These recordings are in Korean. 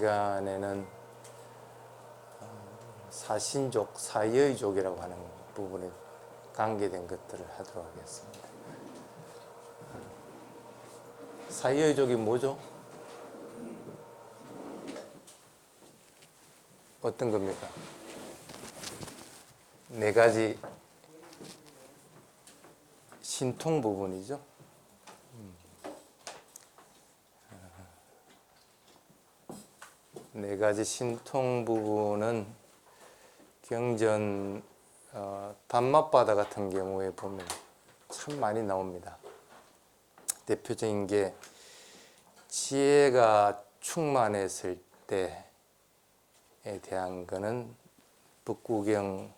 시간에는 사신족, 사여의족이라고 하는 부분에 관계된 것들을 하도록 하겠습니다. 사여의족이 뭐죠? 어떤 겁니까? 네 가지 신통 부분이죠. 네 가지 신통 부분은 경전 단맛바다 같은 경우에 보면 참 많이 나옵니다. 대표적인 게 지혜가 충만했을 때에 대한 거는 북구경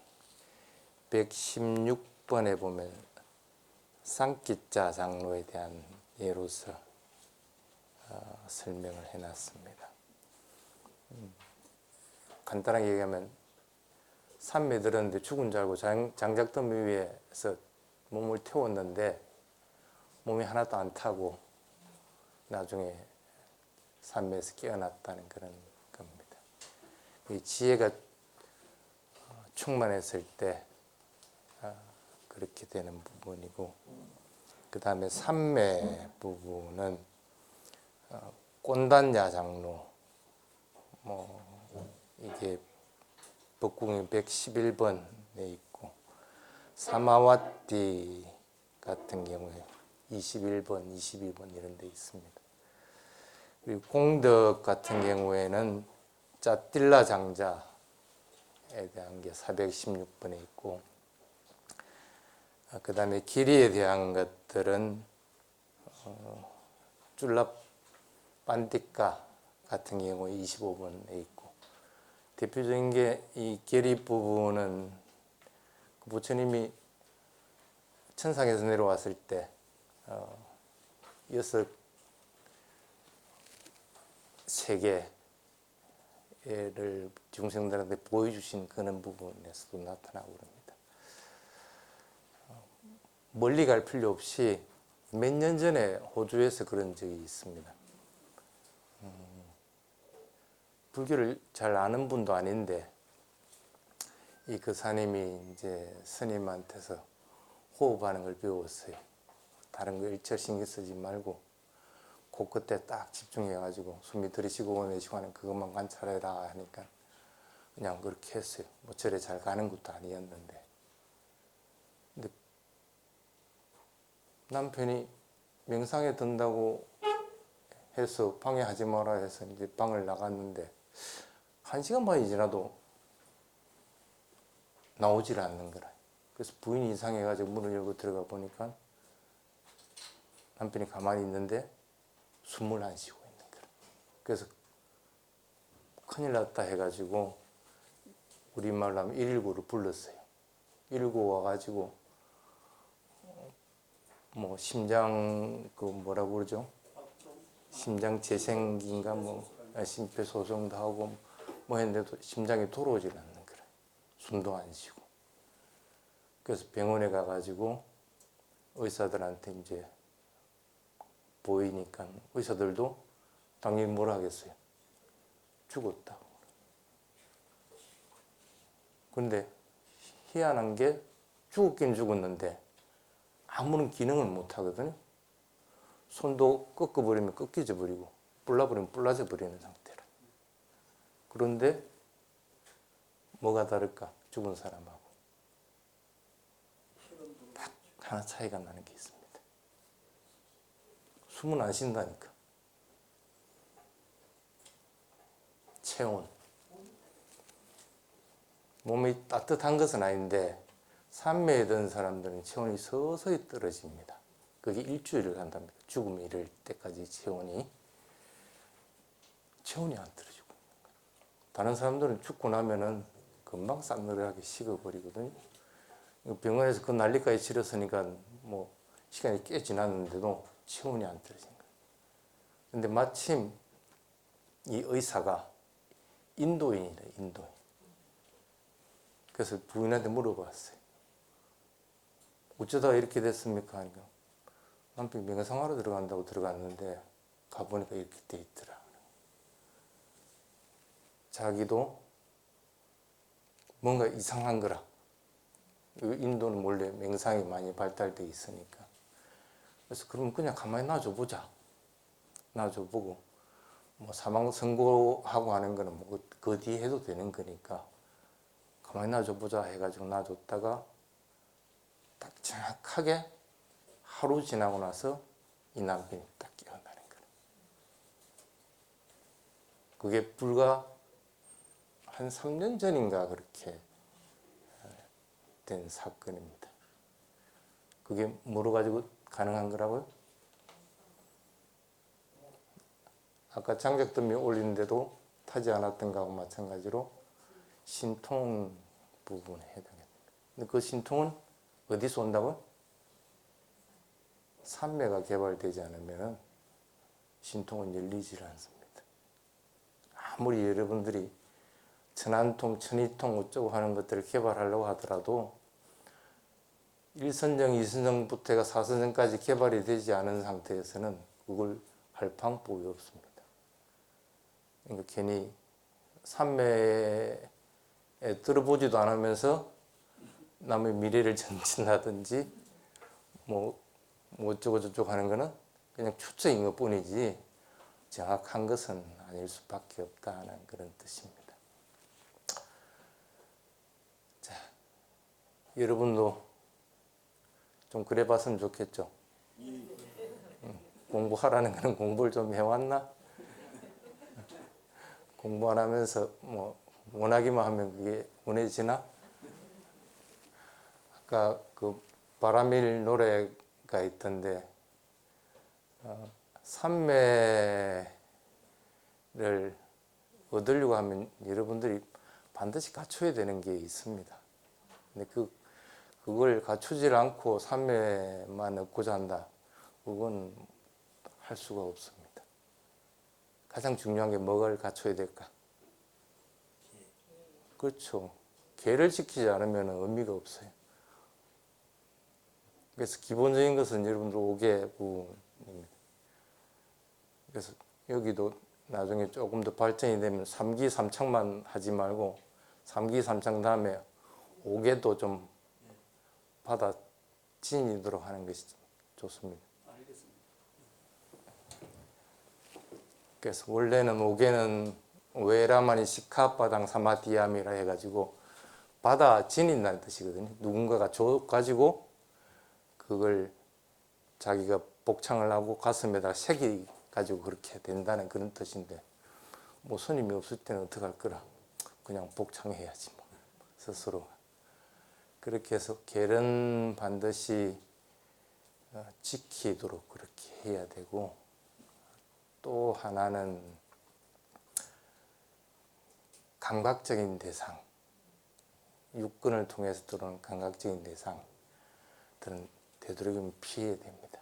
116번에 보면 쌍기자 장로에 대한 예로서 설명을 해놨습니다. 간단하게 얘기하면 산매 들었는데 죽은 줄 알고 장작더미 위에서 몸을 태웠는데 몸이 하나도 안 타고 나중에 산매에서 깨어났다는 그런 겁니다. 이 지혜가 충만했을 때 그렇게 되는 부분이고, 그 다음에 산매 부분은 꼰단야 장로, 이게 북궁이 111번에 있고, 사마와띠 같은 경우에 21번, 22번 이런 데 있습니다. 그리고 공덕 같은 경우에는 짜틸라 장자에 대한 게 416번에 있고, 그 다음에 길이에 대한 것들은 쫄라 반디카 같은 경우에 25번에 있고, 대표적인 게 이 계리 부분은 부처님이 천상에서 내려왔을 때 여섯 세계를 중생들한테 보여주신 그런 부분에서도 나타나고 그럽니다. 멀리 갈 필요 없이 몇 년 전에 호주에서 그런 적이 있습니다. 불교를 잘 아는 분도 아닌데 이 교사님이 이제 스님한테서 호흡하는 걸 배웠어요. 다른 거 일절 신경 쓰지 말고 그때 딱 집중해가지고 숨이 들이쉬고 내쉬고 하는 그것만 관찰해라 하니까 그냥 그렇게 했어요. 뭐 절에 잘 가는 것도 아니었는데, 근데 남편이 명상에 든다고 해서 방해하지 마라 해서 이제 방을 나갔는데 1시간 반이 지나도 나오질 않는 거라. 그래서 부인이 이상해가지고 문을 열고 들어가 보니까 남편이 가만히 있는데 숨을 안 쉬고 있는 거라. 그래서 큰일 났다 해가지고 우리말로 하면 119를 불렀어요. 119 와가지고 뭐 심장 그 뭐라고 그러죠? 심장 재생기인가 뭐 심폐소생도 하고 뭐 했는데도 심장이 돌아오질 않는 거라. 숨도 안 쉬고. 그래서 병원에 가가지고 의사들한테 이제 보이니까 의사들도 당연히 뭐라 하겠어요? 죽었다고. 근데 희한한 게 죽었긴 죽었는데 아무런 기능을 못 하거든요. 손도 꺾어버리면 꺾여져 버리고 불나버리면 불나져 버리는 상태라. 그런데 뭐가 다를까? 죽은 사람하고 딱 하나 차이가 나는 게 있습니다. 숨은 안 쉰다니까. 체온. 몸이 따뜻한 것은 아닌데 산매에 든 사람들은 체온이 서서히 떨어집니다. 그게 일주일을 간답니다. 죽음에 이를 때까지 체온이 안 떨어지고. 다른 사람들은 죽고 나면은 금방 싸늘하게 식어버리거든요. 병원에서 그 난리까지 치렀으니까 뭐 시간이 꽤 지났는데도 체온이 안 떨어진 거예요. 근데 마침 이 의사가 인도인이래, 인도인. 그래서 부인한테 물어봤어요. 어쩌다가 이렇게 됐습니까? 하니까 남편이 명상하러 들어간다고 들어갔는데 가보니까 이렇게 돼 있더라. 자기도 뭔가 이상한 거라. 인도는 원래 맹상이 많이 발달되어 있으니까. 그래서 그러면 그냥 가만히 놔줘보자. 놔줘보고 뭐 사망 선고하고 하는 거는 뭐 그 뒤에 해도 되는 거니까 가만히 놔줘보자 해가지고 놔줬다가 딱 정확하게 하루 지나고 나서 이 남편이 딱 깨어나는 거예요. 그게 불과 한 3년 전인가 그렇게 된 사건입니다. 그게 뭐로 가지고 가능한 거라고요? 아까 장작더미 올리는데도 타지 않았던 거하고 마찬가지로 신통 부분에 해당합니다. 근데 그 신통은 어디서 온다고요? 산매가 개발되지 않으면 신통은 열리질 않습니다. 아무리 여러분들이 천안통, 천이통 어쩌고 하는 것들을 개발하려고 하더라도 1선정, 2선정부터 해가 4선정까지 개발이 되지 않은 상태에서는 그걸 할 방법이 없습니다. 그러니까 괜히 산매에 들어보지도 않으면서 남의 미래를 전진하든지 뭐 어쩌고 저쩌고 하는 거는 그냥 추측인 것 뿐이지 정확한 것은 아닐 수밖에 없다는 그런 뜻입니다. 자, 여러분도 좀 그래 봤으면 좋겠죠. 공부하라는 거는 공부를 좀 해왔나? 공부 안 하면서 뭐 원하기만 하면 그게 원해지나? 아까 그 바람일 노래가 있던데 산매를 얻으려고 하면 여러분들이 반드시 갖춰야 되는 게 있습니다. 근데 그걸 갖추질 않고 산매만 얻고자 한다. 그건 할 수가 없습니다. 가장 중요한 게 뭐를 갖춰야 될까? 그렇죠. 계를 지키지 않으면 의미가 없어요. 그래서 기본적인 것은 여러분들 5개부입니다. 그래서 여기도 나중에 조금 더 발전이 되면 3기 3창만 하지 말고 3기 3창 다음에 5개도 좀 받아 지니도록 하는 것이 좋습니다. 그래서 원래는 5개는 웨라마니 시카바당 사마디암이라 해가지고 받아 지닌다는 뜻이거든요. 누군가가 줘가지고 그걸 자기가 복창을 하고 가슴에다 새기 가지고 그렇게 된다는 그런 뜻인데 뭐 스님이 없을 때는 어떡할 거라 그냥 복창해야지 뭐 스스로. 그렇게 해서 계는 반드시 지키도록 그렇게 해야 되고, 또 하나는 감각적인 대상, 육근을 통해서 들어오는 감각적인 대상들은 되도록이면 피해야 됩니다.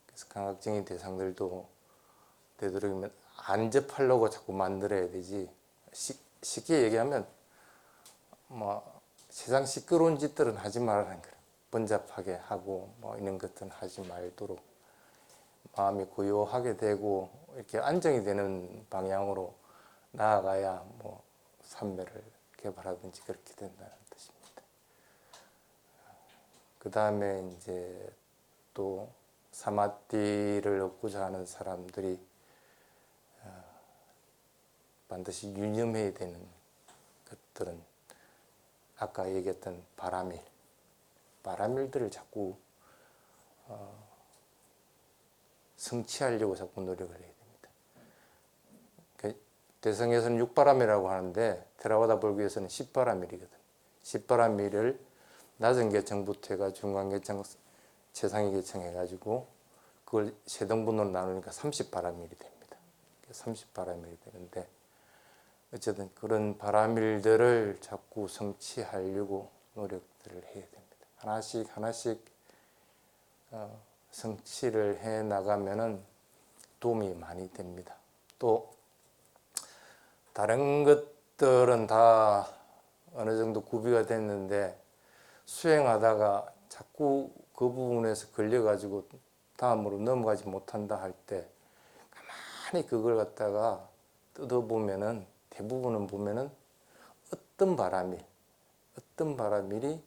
그래서 감각적인 대상들도 되도록이면 안 접하려고 자꾸 만들어야 되지, 쉽게 얘기하면 뭐 세상 시끄러운 짓들은 하지 말라는 거예요. 번잡하게 하고 뭐 이런 것들은 하지 말도록 마음이 고요하게 되고 이렇게 안정이 되는 방향으로 나아가야 뭐 삼매를 개발하든지 그렇게 된다는 뜻입니다. 그 다음에 이제 또 사마띠를 얻고자 하는 사람들이 반드시 유념해야 되는 것들은 아까 얘기했던 바라밀들을 자꾸 성취하려고 자꾸 노력을 해야 됩니다. 대성에서는 6바라밀이라고 하는데 테라와다 불교에서는 10바라밀이거든. 10바라밀을 낮은 계층부터 해가 중간계층, 최상위 계층 해가지고 그걸 세 등분으로 나누니까 30바라밀이 됩니다. 30바라밀이 되는데 어쨌든 그런 바라밀들을 자꾸 성취하려고 노력들을 해야 됩니다. 하나씩 하나씩 성취를 해 나가면은 도움이 많이 됩니다. 또 다른 것들은 다 어느 정도 구비가 됐는데 수행하다가 자꾸 그 부분에서 걸려가지고 다음으로 넘어가지 못한다 할 때 가만히 그걸 갖다가 뜯어보면은 대부분은 보면은 어떤 바람일이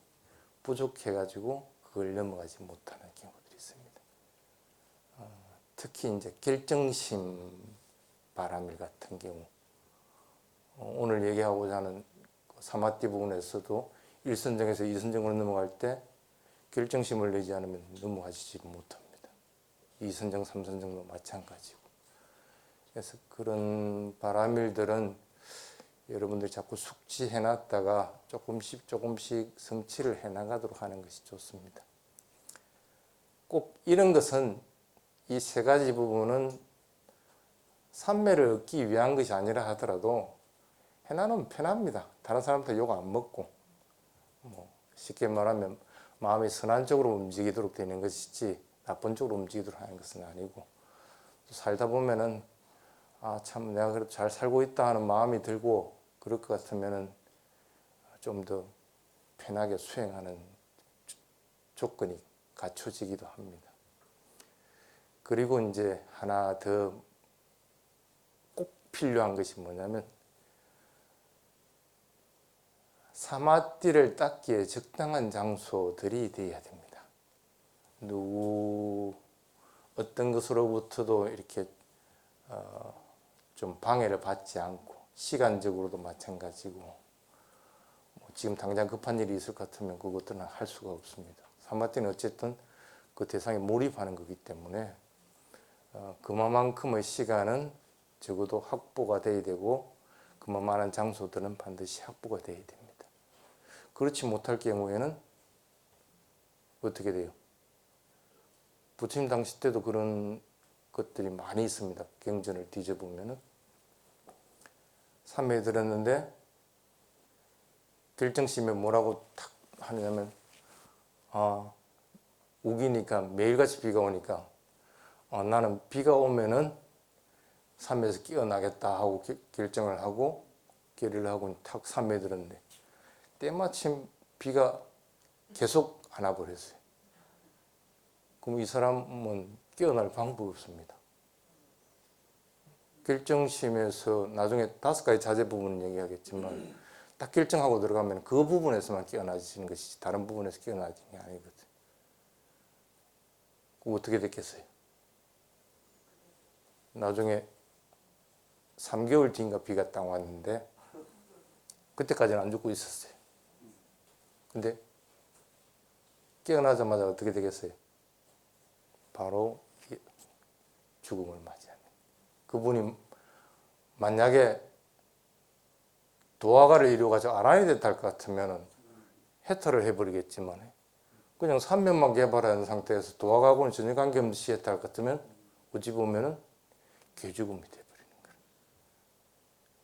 부족해가지고 그걸 넘어가지 못하는 경우들이 있습니다. 특히 이제 결정심 바람일 같은 경우, 오늘 얘기하고자 하는 사마띠 부분에서도 1선정에서 2선정으로 넘어갈 때 결정심을 내지 않으면 넘어가지 못합니다. 2선정, 3선정도 마찬가지고. 그래서 그런 바람일들은 여러분들이 자꾸 숙지해놨다가 조금씩 성취를 해나가도록 하는 것이 좋습니다. 꼭 이런 것은 이 세 가지 부분은 삼매를 얻기 위한 것이 아니라 하더라도 해놔놓으면 편합니다. 다른 사람한테 욕 안 먹고, 쉽게 말하면 마음이 선한 쪽으로 움직이도록 되는 것이지 나쁜 쪽으로 움직이도록 하는 것은 아니고, 살다 보면은 참 내가 그래도 잘 살고 있다 하는 마음이 들고 그럴 것 같으면은 좀 더 편하게 수행하는 조건이 갖춰지기도 합니다. 그리고 이제 하나 더 꼭 필요한 것이 뭐냐면, 사마띠를 닦기에 적당한 장소들이 되어야 됩니다. 어떤 것으로부터도 이렇게 좀 방해를 받지 않고, 시간적으로도 마찬가지고, 지금 당장 급한 일이 있을 것 같으면 그것들은 할 수가 없습니다. 사마띠는 어쨌든 그 대상에 몰입하는 거기 때문에 그만큼의 시간은 적어도 확보가 돼야 되고, 그만한 장소들은 반드시 확보가 돼야 됩니다. 그렇지 못할 경우에는 어떻게 돼요? 부처님 당시 때도 그런 것들이 많이 있습니다. 경전을 뒤져보면은 삼매에 들었는데 결정심에 뭐라고 탁 하냐면, 우기니까 매일같이 비가 오니까 나는 비가 오면은 삼매에서 깨어나겠다 하고 결정을 하고 결의를 하고 탁 삼매에 들었는데 때마침 비가 계속 안 와버렸어요. 그럼 이 사람은 깨어날 방법이 없습니다. 결정심에서 나중에 5가지 자제 부분은 얘기하겠지만 딱 결정하고 들어가면 그 부분에서만 깨어나지는 것이지 다른 부분에서 깨어나지는 게 아니거든. 그럼 어떻게 됐겠어요? 나중에 3개월 뒤인가 비가 딱 왔는데 그때까지는 안 죽고 있었어요. 근데 깨어나자마자 어떻게 되겠어요? 바로 죽음을 맞이하는. 그분이 만약에 도화가를 이루어가지고 아란이 됐다 할 것 같으면 해탈을 해버리겠지만, 그냥 삼면만 개발하는 상태에서 도화가하고는 전혀 관계없이 했다 할 것 같으면 어찌 보면은 개죽음이 돼버리는 거예요.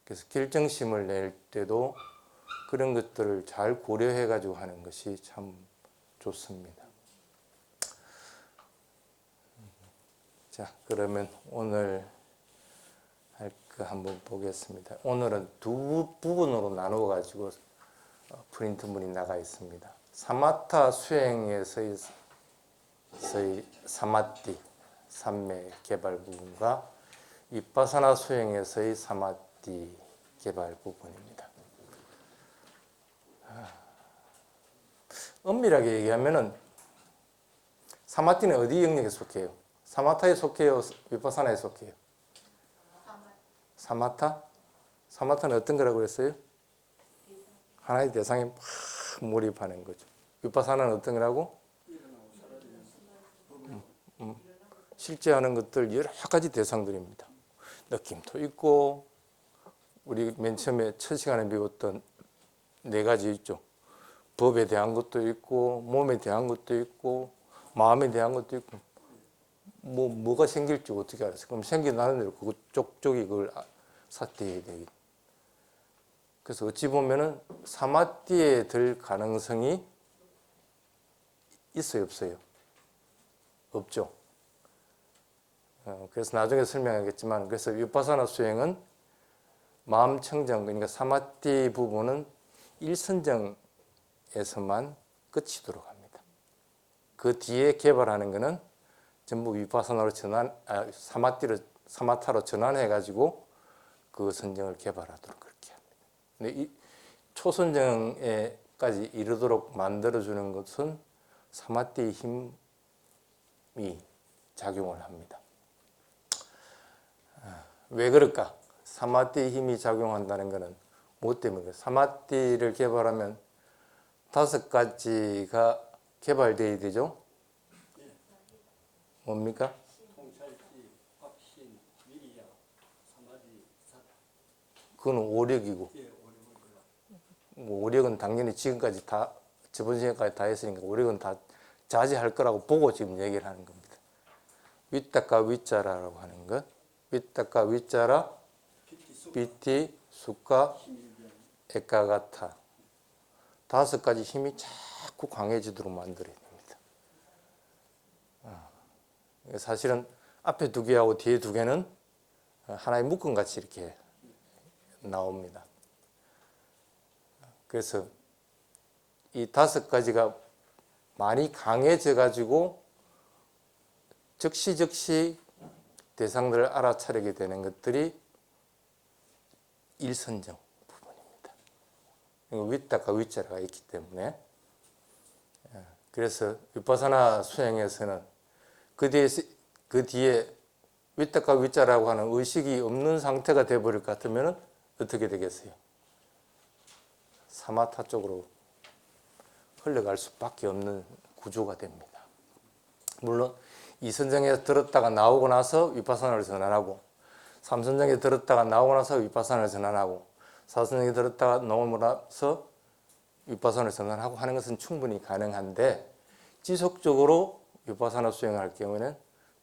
그래서 결정심을 낼 때도 그런 것들을 잘 고려해가지고 하는 것이 참 좋습니다. 자, 그러면 오늘 할 거 한번 보겠습니다. 오늘은 두 부분으로 나누어 가지고 프린트물이 나가 있습니다. 사마타 수행에서의 사마띠, 삼매 개발 부분과 위파사나 수행에서의 사마띠 개발 부분입니다. 엄밀하게 얘기하면은 사마띠는 어디 영역에 속해요? 사마타에 속해요? 위파사나에 속해요? 사마타? 사마타는 어떤 거라고 그랬어요? 하나의 대상에 막 몰입하는 거죠. 위파사나는 어떤 거라고? 실제 하는 것들 여러 가지 대상들입니다. 느낌도 있고, 우리 맨 처음에 첫 시간에 배웠던 4가지 있죠. 법에 대한 것도 있고, 몸에 대한 것도 있고, 마음에 대한 것도 있고, 뭐가 생길지 어떻게 알았어요? 그럼 생겨나는 대로 그거 쪽쪽이 그걸 사태해야 되겠. 그래서 어찌 보면은 사마띠에 들 가능성이 있어요, 없어요? 없죠. 그래서 나중에 설명하겠지만, 그래서 위파사나 수행은 마음 청정, 그러니까 사마띠 부분은 1선정에서만 끝이도록 합니다. 그 뒤에 개발하는 것은 전부 위파사나로 사마타로 전환해가지고 그 선정을 개발하도록 그렇게 합니다. 근데 이 초선정에까지 이르도록 만들어주는 것은 사마띠의 힘이 작용을 합니다. 왜 그럴까? 사마띠의 힘이 작용한다는 것은 뭐 때문일까? 사마띠를 개발하면 5가지가 개발되어야 되죠? 뭡니까? 통찰지, 확신, 위리야, 사마디, 사타. 그건 오력이고, 예, 오력을 골라. 뭐 오력은 당연히 지금까지 다, 저번 시간까지 다 했으니까 오력은 다 자제할 거라고 보고 지금 얘기를 하는 겁니다. 위탁과 위자라라고 하는 것, 위탁과 위자라, 비티, 수가, 에까가타 5가지 힘이 자꾸 강해지도록 만들어야 됩니다. 사실은 앞에 2개하고 뒤에 2개는 하나의 묶음같이 이렇게 나옵니다. 그래서 이 5가지가 많이 강해져 가지고 즉시 대상들을 알아차리게 되는 것들이 일선정 부분입니다. 위탁과 위자가 있기 때문에. 그래서 위파사나 수행에서는 그 뒤에 위탁과 위자라고 하는 의식이 없는 상태가 되어버릴 것 같으면 어떻게 되겠어요? 사마타 쪽으로 흘러갈 수밖에 없는 구조가 됩니다. 물론 이선정에 들었다가 나오고 나서 위파사나를 전환하고, 3선정에 들었다가 나오고 나서 위파사나를 전환하고, 4선정에 들었다가 나오고 나서 위파사나를 전환하고 하는 것은 충분히 가능한데, 지속적으로 위파사나 수행할 경우에는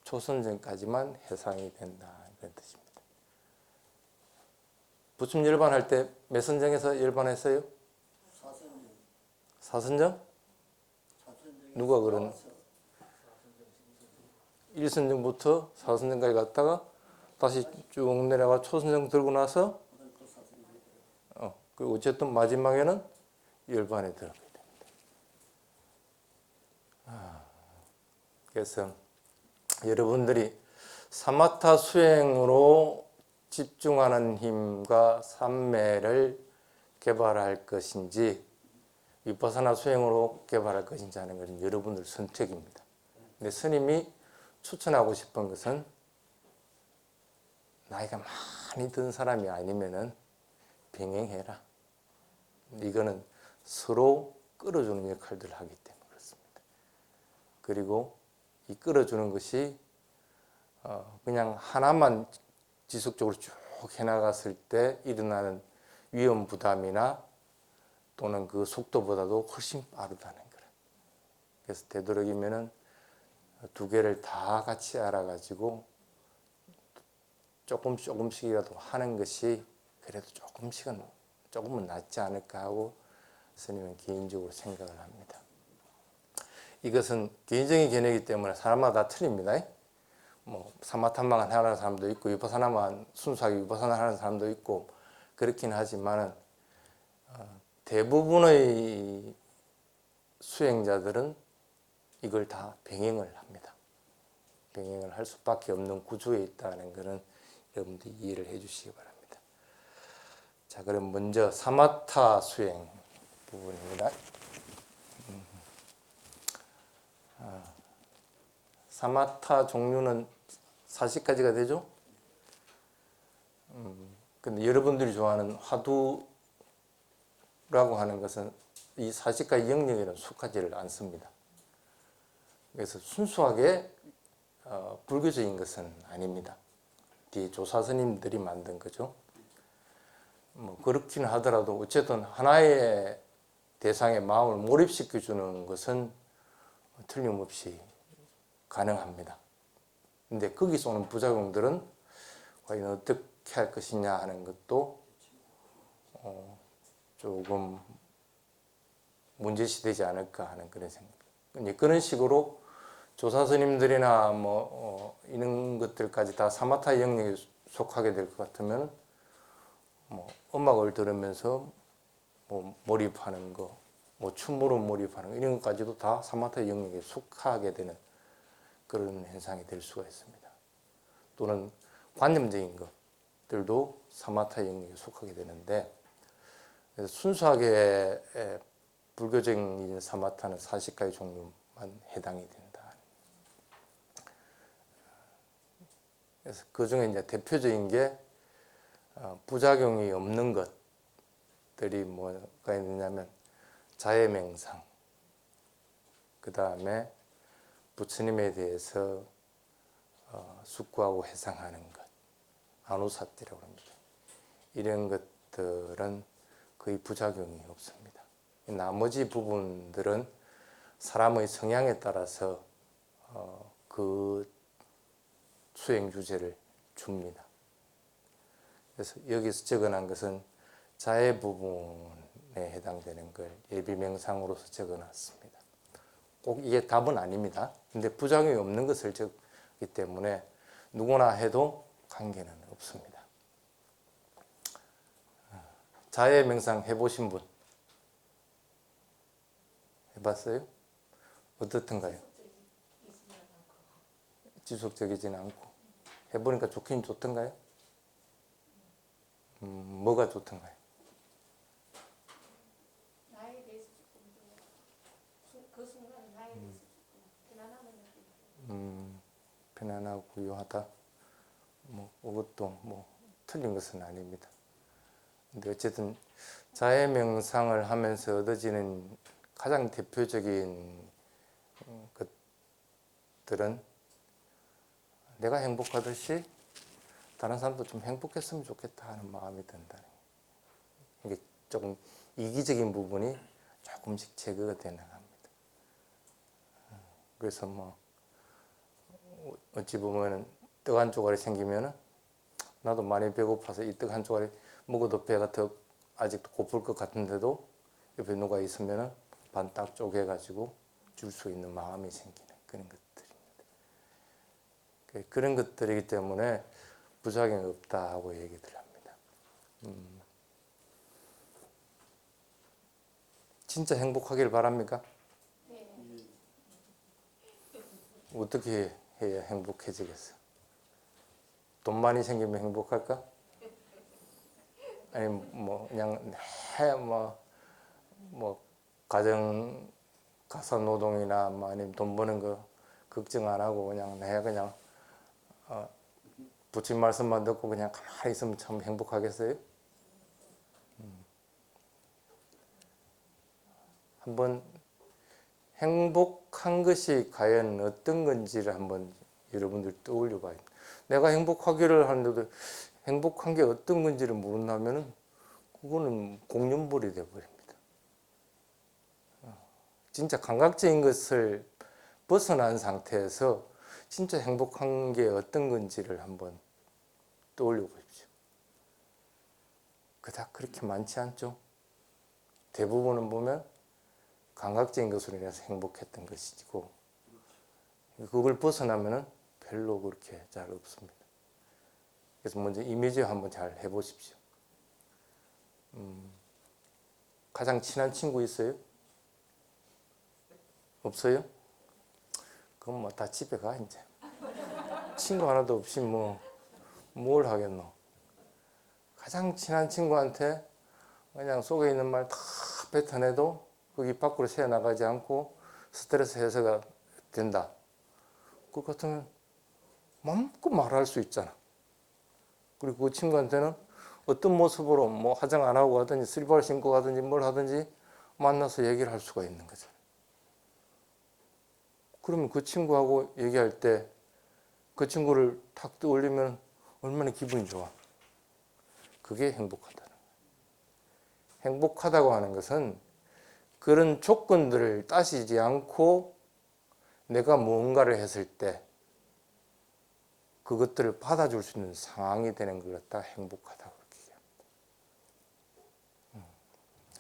초선정까지만 해상이 된다, 이런 뜻입니다. 부처님 열반할 때 몇 선정에서 열반했어요? 4선정? 누가 그런 1선정부터 4선정까지 갔다가 다시 쭉 내려가 초선정 들고 나서 그리고 어쨌든 마지막에는 열반에 들어가야 됩니다. 그래서 여러분들이 사마타 수행으로 집중하는 힘과 삼매를 개발할 것인지 위파사나 수행으로 개발할 것인지 하는 것은 여러분들 선택입니다. 근데 스님이 추천하고 싶은 것은 나이가 많이 든 사람이 아니면은 병행해라. 이거는 서로 끌어주는 역할들을 하기 때문에 그렇습니다. 그리고 이 끌어주는 것이 그냥 하나만 지속적으로 쭉 해나갔을 때 일어나는 위험 부담이나 또는 그 속도보다도 훨씬 빠르다는 거예요. 그래서 되도록이면은 2개를 다 같이 알아가지고 조금씩이라도 하는 것이 그래도 조금은 낫지 않을까 하고 스님은 개인적으로 생각을 합니다. 이것은 개인적인 견해이기 때문에 사람마다 틀립니다. 뭐 사마타만 하는 사람도 있고 위파사나만 순수하게 위파사나 하는 사람도 있고 그렇긴 하지만은 대부분의 수행자들은 이걸 다 병행을 합니다. 병행을 할 수밖에 없는 구조에 있다는 것은 여러분들이 이해를 해 주시기 바랍니다. 자, 그럼 먼저 사마타 수행 부분입니다. 사마타 종류는 40가지가 되죠? 근데 여러분들이 좋아하는 화두라고 하는 것은 이 40가지 영역에는 속하지를 않습니다. 그래서 순수하게 불교적인 것은 아닙니다. 뒤에 조사스님들이 만든 거죠. 뭐 그렇긴 하더라도 어쨌든 하나의 대상의 마음을 몰입시켜 주는 것은 틀림없이 가능합니다. 근데 거기서 오는 부작용들은 과연 어떻게 할 것이냐 하는 것도 조금 문제시 되지 않을까 하는 그런 생각. 그런 식으로 조사 스님들이나 이런 것들까지 다 사마타 영역에 속하게 될 것 같으면 음악을 들으면서 몰입하는 거, 춤으로 몰입하는 거 이런 것까지도 다 사마타 영역에 속하게 되는 그런 현상이 될 수가 있습니다. 또는 관념적인 것, 것들도 사마타 영역에 속하게 되는데, 그래서 순수하게 불교적인 사마타는 40가지 종류만 해당이 된다. 그래서 그 중에 이제 대표적인 게 부작용이 없는 것들이 뭐가 있느냐면 자해명상, 그 다음에 부처님에 대해서 숙고하고 회상하는 것, 아누사티라고 합니다. 이런 것들은 거의 부작용이 없습니다. 나머지 부분들은 사람의 성향에 따라서 그 수행 주제를 줍니다. 그래서 여기서 적어놓은 것은 자해 부분에 해당되는 걸 예비명상으로서 적어놨습니다. 꼭 이게 답은 아닙니다. 근데 부작용이 없는 것을 적기 때문에 누구나 해도 관계는 없습니다. 자해 명상 해보신 분? 해봤어요? 어떻던가요? 지속적이지는 않고. 해보니까 좋긴 좋던가요? 뭐가 좋던가요? 나에 대해서 조금 그 순간에 나에 대해서 조금 편안함을 느끼고 편안하고 유하다. 그것도 틀린 것은 아닙니다. 근데 어쨌든 자해 명상을 하면서 얻어지는 가장 대표적인 것들은 내가 행복하듯이 다른 사람도 좀 행복했으면 좋겠다 하는 마음이 든다는 거예요. 이게 조금 이기적인 부분이 조금씩 제거가 되는 겁니다. 그래서 어찌 보면 떡 한 조각이 생기면은 나도 많이 배고파서 이 떡 한 조각이 먹어도 배가 더 아직도 고플 것 같은데도 옆에 누가 있으면은 반 딱 쪼개가지고 줄 수 있는 마음이 생기는 그런 것들입니다. 그런 것들이기 때문에 부작용이 없다고 얘기들 합니다. 진짜 행복하길 바랍니까? 네. 어떻게 해야 행복해지겠어? 돈 많이 생기면 행복할까? 아니 그냥 가정 가사 노동이나 아니면 돈 버는 거 걱정 안 하고 그냥 부처님 말씀만 듣고 그냥 가만히 있으면 참 행복하겠어요? 한번 행복한 것이 과연 어떤 건지를 한번 여러분들 떠올려 봐요. 내가 행복하기를 하는데도 행복한 게 어떤 건지를 모른다면은 그거는 공연벌이 되어버립니다. 진짜 감각적인 것을 벗어난 상태에서 진짜 행복한 게 어떤 건지를 한번 떠올려 보십시오. 그닥 그렇게 많지 않죠? 대부분은 보면 감각적인 것으로 인해서 행복했던 것이고 그걸 벗어나면은 별로 그렇게 잘 없습니다. 그래서 먼저 이미지 한번 잘 해보십시오. 가장 친한 친구 있어요? 없어요? 그럼 다 집에 가 이제. 친구 하나도 없이 뭘 하겠노? 가장 친한 친구한테 그냥 속에 있는 말 다 뱉어내도 거기 밖으로 새어나가지 않고 스트레스 해소가 된다. 그 같으면 마음껏 말할 수 있잖아. 그리고 그 친구한테는 어떤 모습으로 화장 안 하고 가든지 슬리퍼를 신고 가든지 뭘 하든지 만나서 얘기를 할 수가 있는 거잖아. 그러면 그 친구하고 얘기할 때 그 친구를 탁 떠올리면 얼마나 기분이 좋아. 그게 행복하다는 거야. 행복하다고 하는 것은 그런 조건들을 따지지 않고 내가 무언가를 했을 때 그것들을 받아줄 수 있는 상황이 되는 걸 갖다 행복하다고 얘기합니다.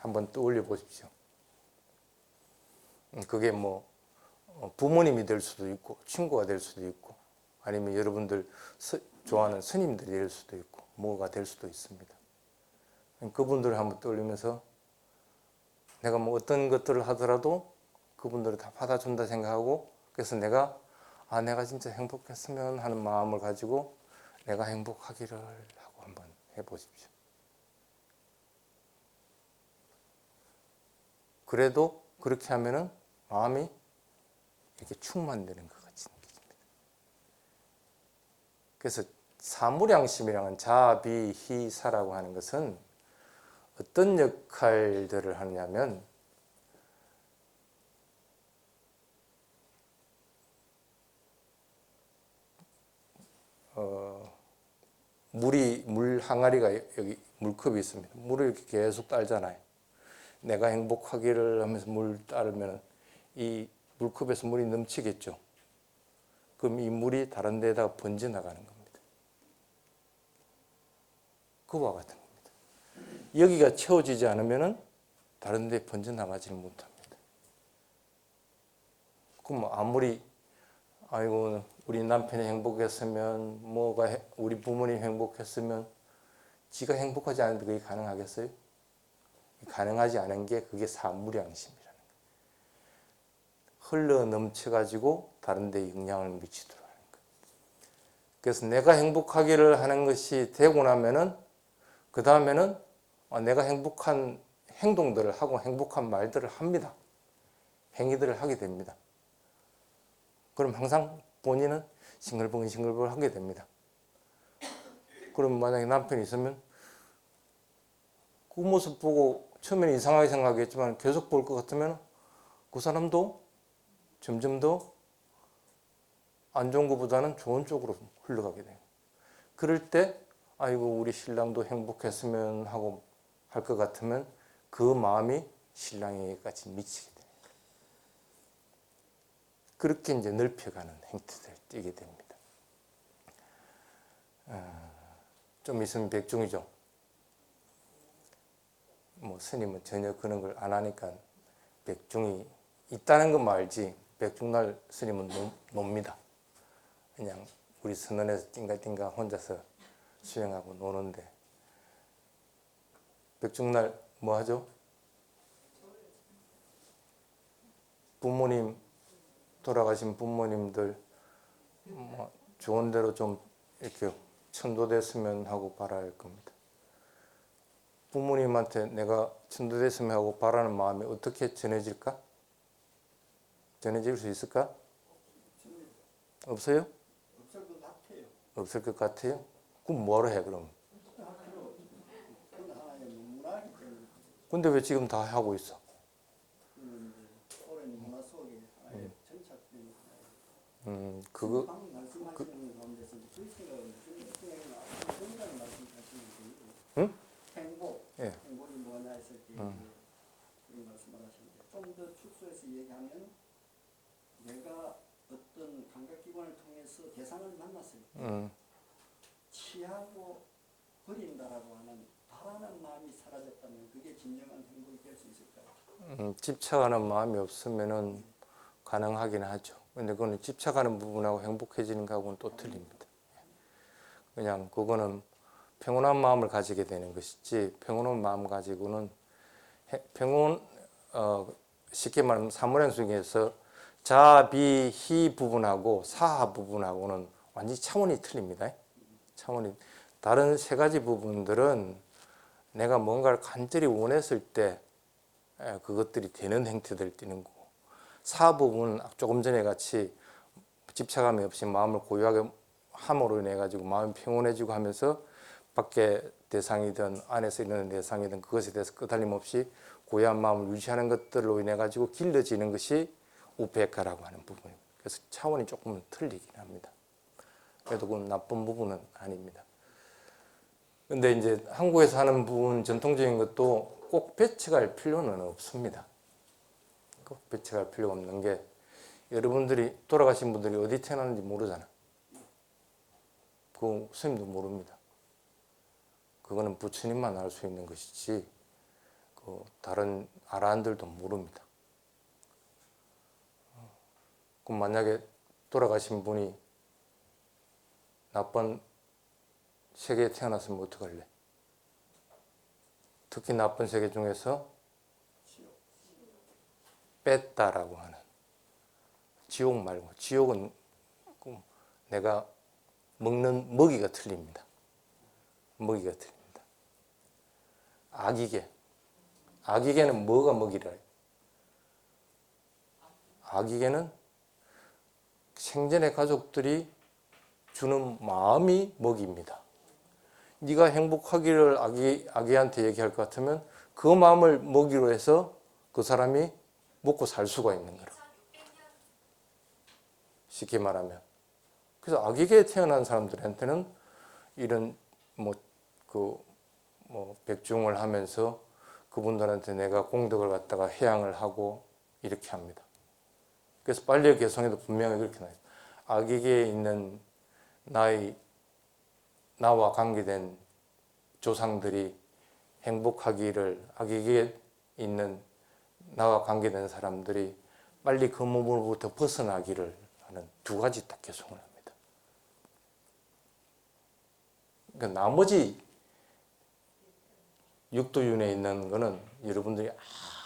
한번 떠올려 보십시오. 그게 부모님이 될 수도 있고 친구가 될 수도 있고 아니면 여러분들 좋아하는 스님들이 될 수도 있고 뭐가 될 수도 있습니다. 그분들을 한번 떠올리면서 내가 어떤 것들을 하더라도 그분들을 다 받아준다 생각하고 그래서 내가 진짜 행복했으면 하는 마음을 가지고 내가 행복하기를 하고 한번 해보십시오. 그래도 그렇게 하면은 마음이 이렇게 충만되는 것 같이 느껴집니다. 그래서 사무량심이라는 자비희사라고 하는 것은 어떤 역할들을 하냐면 물 항아리가 여기 물컵이 있습니다. 물을 이렇게 계속 따르잖아요. 내가 행복하기를 하면서 물 따르면 이 물컵에서 물이 넘치겠죠. 그럼 이 물이 다른 데다가 번져 나가는 겁니다. 그와 같은 겁니다. 여기가 채워지지 않으면 다른 데 번져 나가지를 못합니다. 그럼 아무리 아이고 우리 남편이 행복했으면 우리 부모님 행복했으면 지가 행복하지 않은데 그게 가능하겠어요? 가능하지 않은 게 그게 사무량심이라는 거예요. 흘러 넘쳐가지고 다른 데 영향을 미치도록 하는 거예요. 그래서 내가 행복하기를 하는 것이 되고 나면은 그 다음에는 내가 행복한 행동들을 하고 행복한 말들을 합니다. 행위들을 하게 됩니다. 그럼 항상 본인은 싱글벙글 하게 됩니다. 그럼 만약에 남편이 있으면 그 모습 보고 처음에는 이상하게 생각했지만 계속 볼 것 같으면 그 사람도 점점 더 안 좋은 것보다는 좋은 쪽으로 흘러가게 돼요. 그럴 때 아이고 우리 신랑도 행복했으면 하고 할 것 같으면 그 마음이 신랑에게까지 미치게 돼요. 그렇게 이제 넓혀가는 행태를 띠게 됩니다. 좀 있으면 백중이죠. 스님은 전혀 그런 걸 안 하니까 백중이 있다는 것만 알지 백중날 스님은 놉니다. 그냥 우리 선원에서 띵가띵가 혼자서 수행하고 노는데 백중날 뭐 하죠? 부모님 돌아가신 부모님들 좋은 대로 좀 이렇게 천도됐으면 하고 바랄 겁니다. 부모님한테 내가 천도됐으면 하고 바라는 마음이 어떻게 전해질까? 전해질 수 있을까? 없어요? 없을 것 같아요. 없을 것 같아요? 그럼 뭐로 해 그럼? 그건 하나의 문화이기 때문에 근데 왜 지금 다 하고 있어? 오랜 문화 속에 하나의 정착된 그거 방금 말씀하시는 가운데서 주시가 무슨 굉장히 말씀하시는 게 응? 행복, 예. 행복이 뭐냐 했을 때 그런 말씀을 하시는데 좀 더 축소해서 얘기하면 내가 어떤 감각기관을 통해서 대상을 만났을 때 취하고 버린다라고 하는 바라는 마음이 사라졌다면 그게 진정한 행복이 될 수 있을까요? 집착하는 마음이 없으면은 가능하긴 하죠. 근데 그거는 집착하는 부분하고 행복해지는 거하고는 또 틀립니다. 그냥 그거는 평온한 마음을 가지게 되는 것이지 평온한 마음 가지고는 쉽게 말하면 사무량 중에서 자비희 부분하고 사하 부분하고는 완전히 차원이 틀립니다. 차원이 다른 세 가지 부분들은 내가 뭔가를 간절히 원했을 때 그것들이 되는 행태들 띠는 거고 사 부분은 조금 전에 같이 집착함이 없이 마음을 고요하게 함으로 인해 가지고 마음이 평온해지고 하면서 밖에 대상이든 안에서 있는 대상이든 그것에 대해서 끄달림 없이 고요한 마음을 유지하는 것들로 인해 가지고 길러지는 것이 우페카라고 하는 부분입니다. 그래서 차원이 조금은 틀리긴 합니다. 그래도 그건 나쁜 부분은 아닙니다. 근데 이제 한국에서 하는 부분 전통적인 것도 꼭 배척할 필요는 없습니다. 꼭 배척할 필요가 없는 게 여러분들이 돌아가신 분들이 어디 태어났는지 모르잖아. 그거 스님도 모릅니다. 그거는 부처님만 알 수 있는 것이지 그 다른 아라한들도 모릅니다. 그럼 만약에 돌아가신 분이 나쁜 세계에 태어났으면 어떡할래? 특히 나쁜 세계 중에서 뺐다라고 하는 지옥 말고 지옥은 내가 먹는 먹이가 틀립니다. 먹이가 틀립니다. 아기개. 아기개는 뭐가 먹이라 해요? 아기개는 생전의 가족들이 주는 마음이 먹이입니다. 네가 행복하기를 아기한테 얘기할 것 같으면 그 마음을 먹이로 해서 그 사람이 먹고 살 수가 있는 거라. 쉽게 말하면. 그래서 아기계에 태어난 사람들한테는 이런 백중을 하면서 그분들한테 내가 공덕을 갖다가 회양을 하고 이렇게 합니다. 그래서 빨리 개성에도 분명히 그렇게 나와요. 아기계에 있는 나와 관계된 조상들이 행복하기를, 아기계에 있는 나와 관계된 사람들이 빨리 그 몸으로부터 벗어나기를 하는 두 가지 딱 개성을 합니다. 그러니까 나머지 육도윤에 있는 거는 여러분들이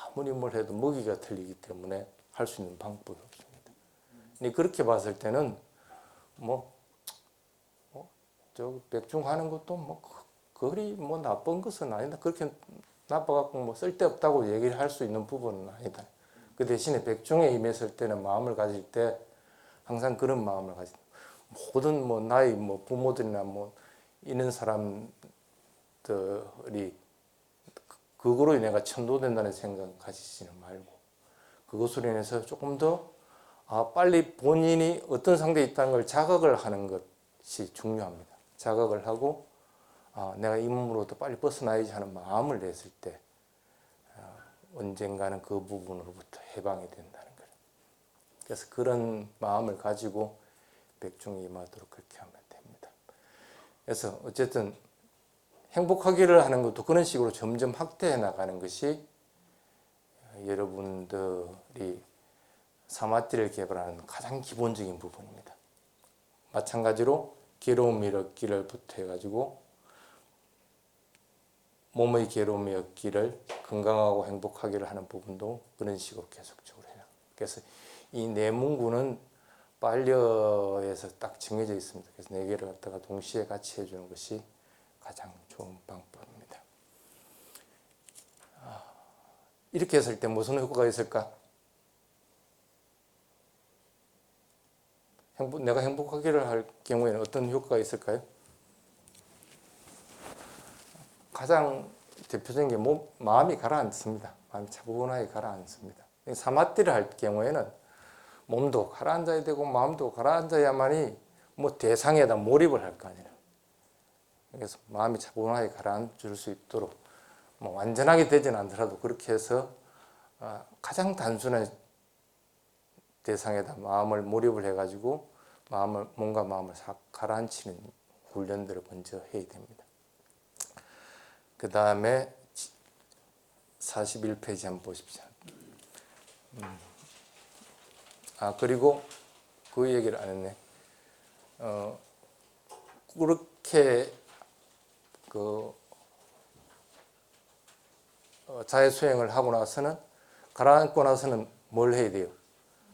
아무리 뭘 해도 먹이가 틀리기 때문에 할 수 있는 방법이 없습니다. 근데 그렇게 봤을 때는 저 백중하는 것도 그리 나쁜 것은 아니다. 그렇게 나빠갖고 쓸데없다고 얘기를 할 수 있는 부분은 아니다. 그 대신에 백중에 임했을 때는 마음을 가질 때 항상 그런 마음을 가진 모든 나의 부모들이나 이런 사람들이 그거로 내가 천도된다는 생각 가지지는 말고 그것으로 인해서 조금 더 빨리 본인이 어떤 상태에 있다는 걸 자각을 하는 것이 중요합니다. 자각을 하고 내가 이 몸으로부터 빨리 벗어나야지 하는 마음을 냈을 때 언젠가는 그 부분으로부터 해방이 된다는 거예요. 그래서 그런 마음을 가지고 백중에 임하도록 그렇게 하면 됩니다. 그래서 어쨌든 행복하기를 하는 것도 그런 식으로 점점 확대해 나가는 것이 여러분들이 사마띠를 개발하는 가장 기본적인 부분입니다. 마찬가지로 괴로움이 없기를부터 해가지고 몸의 괴로움이 없기를 건강하고 행복하기를 하는 부분도 그런 식으로 계속적으로 해요. 그래서 이 네 문구는 빨려에서 딱 정해져 있습니다. 그래서 네 개를 갖다가 동시에 같이 해주는 것이 가장 좋은 방법입니다. 이렇게 했을 때 무슨 효과가 있을까? 내가 행복하기를 할 경우에는 어떤 효과가 있을까요? 가장 대표적인 게 마음이 가라앉습니다. 마음이 차분하게 가라앉습니다. 사마띠를 할 경우에는 몸도 가라앉아야 되고 마음도 가라앉아야만이 대상에다 몰입을 할 거 아니에요. 그래서 마음이 차분하게 가라앉을 수 있도록 완전하게 되지는 않더라도 그렇게 해서 가장 단순한 대상에다 마음을 몰입을 해가지고 몸과 마음을 싹 가라앉히는 훈련들을 먼저 해야 됩니다. 그 다음에 41페이지 한번 보십시오. 그리고 그 얘기를 안 했네. 그렇게 자해 수행을 하고 나서는 가라앉고 나서는 뭘 해야 돼요?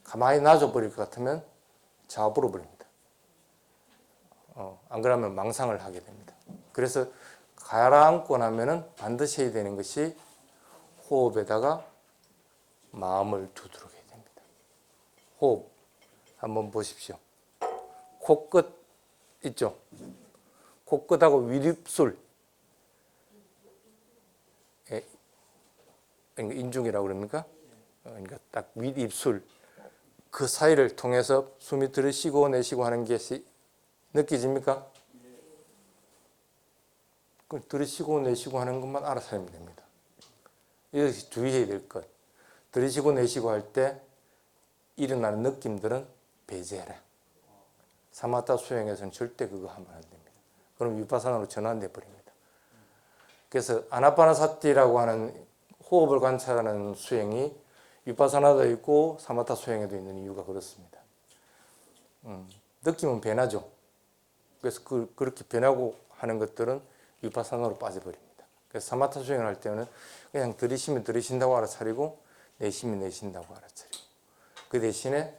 가만히 놔줘 버릴 것 같으면 잡으러 버립니다. 안 그러면 망상을 하게 됩니다. 그래서 가라앉고 나면은 반드시 해야 되는 것이 호흡에다가 마음을 두도록 해야 됩니다. 호흡 한번 보십시오. 코끝 있죠? 코끝하고 윗입술, 인중이라고 그럽니까? 그러니까 딱 윗입술 그 사이를 통해서 숨이 들이쉬고 내쉬고 하는 것이 느껴집니까? 그 들이쉬고 내쉬고 하는 것만 알아서 하면 됩니다. 이것이 주의해야 될 것. 들이쉬고 내쉬고 할 때 일어나는 느낌들은 배제해라. 사마타 수행에서는 절대 그거 하면 안 됩니다. 그럼 위파사나로 전환돼 버립니다. 그래서 아나파나사티라고 하는 호흡을 관찰하는 수행이 위파사나도 있고 사마타 수행에도 있는 이유가 그렇습니다. 느낌은 변하죠. 그래서 그렇게 변하고 하는 것들은 위파사나로 빠져버립니다. 그래서 사마타 수행을 할 때는 그냥 들이쉬면 들이쉰다고 알아차리고 내쉬면 내쉰다고 알아차리고 그 대신에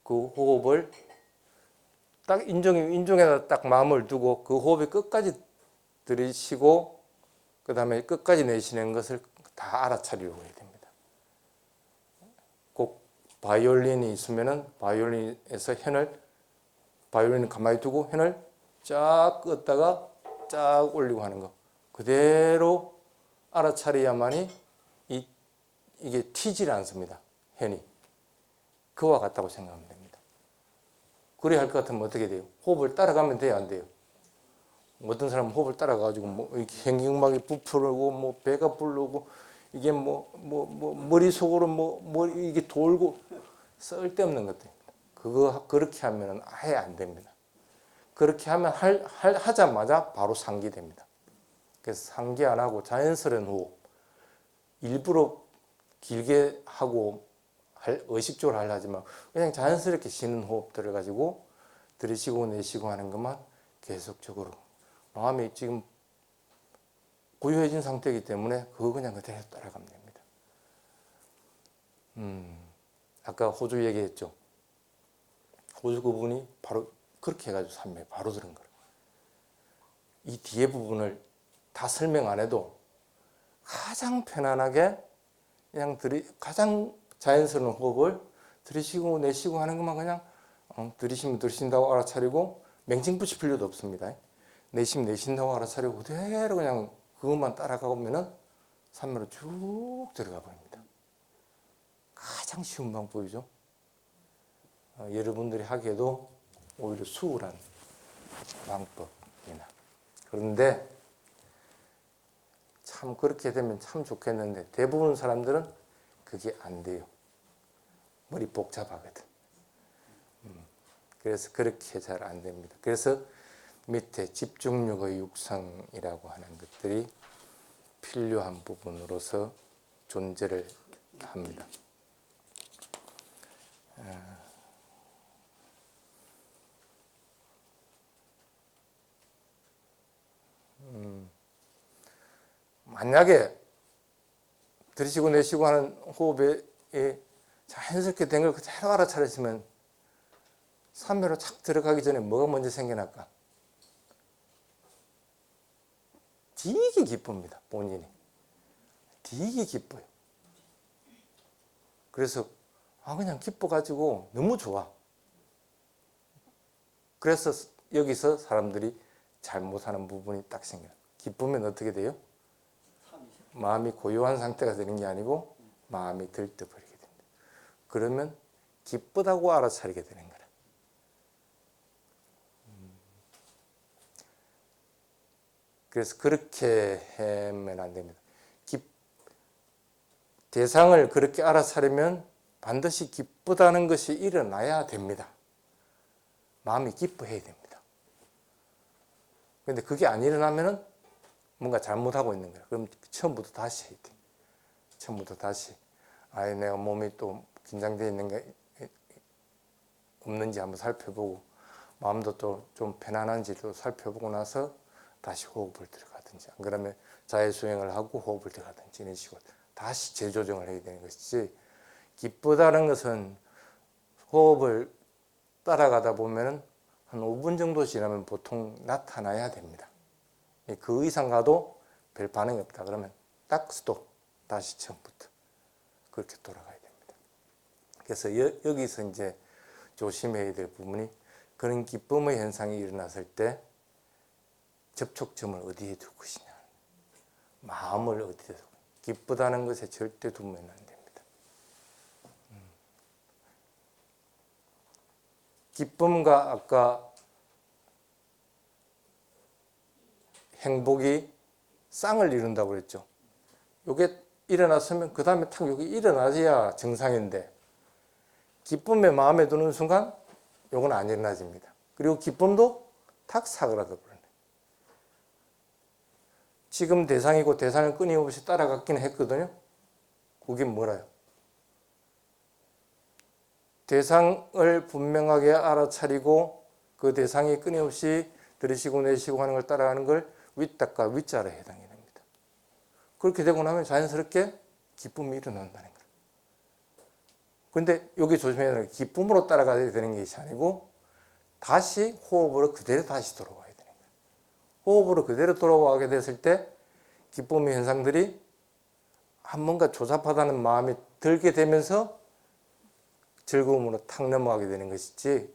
그 호흡을 딱 인중에다 딱 마음을 두고 그 호흡이 끝까지 들이쉬고 그 다음에 끝까지 내쉬는 것을 다 알아차리려고 해야 됩니다. 꼭 바이올린이 있으면은 바이올린에서 바이올린을 가만히 두고 현을 쫙 껐다가 쫙 올리고 하는 거 그대로 알아차려야만이 이게 튀질 않습니다. 현이. 그와 같다고 생각하면 됩니다. 그래야 할 것 같으면 어떻게 돼요? 호흡을 따라가면 돼요, 안 돼요? 어떤 사람은 호흡을 따라가가지고 뭐 이렇게 현경막이 부풀고 뭐 배가 부르고 이게 머릿속으로 이게 돌고 쓸데없는 것들입니다. 그렇게 하면 아예 안 됩니다. 그렇게 하면 하자마자 바로 상기됩니다. 그래서 상기 안 하고 자연스러운 호흡, 일부러 길게 하고 의식적으로 하려 하지만 그냥 자연스럽게 쉬는 호흡들을 가지고 들이쉬고 내쉬고 하는 것만 계속적으로 마음이 지금 고요해진 상태이기 때문에 그거 그냥 그대로 따라가면 됩니다. 아까 호주 얘기했죠. 호주 그분이 바로 그렇게 해가지고 산매 바로 들은 거예요. 이 뒤에 부분을 다 설명 안 해도 가장 편안하게 그냥 가장 자연스러운 호흡을 들이쉬고 내쉬고 하는 것만 그냥 들이쉬면 들이쉰다고 알아차리고 맹칭 붙일 필요도 없습니다. 내쉬면 내쉰다고 알아차리고 그대로 그냥 그것만 따라가보면은 산매로 쭉 들어가 버립니다. 가장 쉬운 방법이죠. 여러분들이 하기에도 오히려 수월한 방법입니다. 그런데 참 그렇게 되면 참 좋겠는데 대부분 사람들은 그게 안 돼요. 머리 복잡하거든. 그래서 그렇게 잘 안 됩니다. 그래서 밑에 집중력의 육성이라고 하는 것들이 필요한 부분으로서 존재를 합니다. 만약에 들이쉬고 내쉬고 하는 호흡에 자연스럽게 된 걸 그대로 알아차렸으면 산매로 착 들어가기 전에 뭐가 먼저 생겨날까? 되게 기쁩니다. 본인이. 되게 기뻐요. 그래서 그냥 기뻐가지고 너무 좋아. 그래서 여기서 사람들이 잘못하는 부분이 딱 생겨요. 기쁘면 어떻게 돼요? 마음이 고요한 상태가 되는 게 아니고 마음이 들떠버리게 됩니다. 그러면 기쁘다고 알아차리게 되는 거라. 그래서 그렇게 하면 안 됩니다. 대상을 그렇게 알아차리면 반드시 기쁘다는 것이 일어나야 됩니다. 마음이 기뻐해야 됩니다. 그런데 그게 안 일어나면은 뭔가 잘못하고 있는 거예요. 그럼 처음부터 다시 해야 돼. 처음부터 다시. 내가 몸이 또 긴장되어 있는 게 없는지 한번 살펴보고 마음도 또 좀 편안한지도 살펴보고 나서 다시 호흡을 들어가든지 안 그러면 자해수행을 하고 호흡을 들어가든지 이런 식으로 다시 재조정을 해야 되는 것이지 기쁘다는 것은 호흡을 따라가다 보면 한 5분 정도 지나면 보통 나타나야 됩니다. 그 이상 가도 별 반응이 없다 그러면 딱 스톱 다시 처음부터 그렇게 돌아가야 됩니다. 그래서 여기서 이제 조심해야 될 부분이 그런 기쁨의 현상이 일어났을 때 접촉점을 어디에 둘 것이냐 마음을 어디에 두고 기쁘다는 것에 절대 두면 안 됩니다. 기쁨과 아까 행복이 쌍을 이룬다고 그랬죠. 이게 일어났으면 그 다음에 탁 여기 일어나야 정상인데 기쁨의 마음에 드는 순간 이건 안 일어나집니다. 그리고 기쁨도 탁 사그라져 버려요. 지금 대상이고 대상을 끊임없이 따라갔기는 했거든요. 그게 뭐라요? 대상을 분명하게 알아차리고 그 대상이 끊임없이 들이쉬고 내쉬고 하는 걸 따라가는 걸 윗닭과 윗자로 해당이 됩니다. 그렇게 되고 나면 자연스럽게 기쁨이 일어난다는 거예요. 그런데 여기 조심해야 되는 게 기쁨으로 따라가야 되는 것이 아니고 다시 호흡으로 그대로 다시 돌아와야 되는 거예요. 호흡으로 그대로 돌아가게 됐을 때 기쁨의 현상들이 뭔가 조잡하다는 마음이 들게 되면서 즐거움으로 탁 넘어가게 되는 것이지,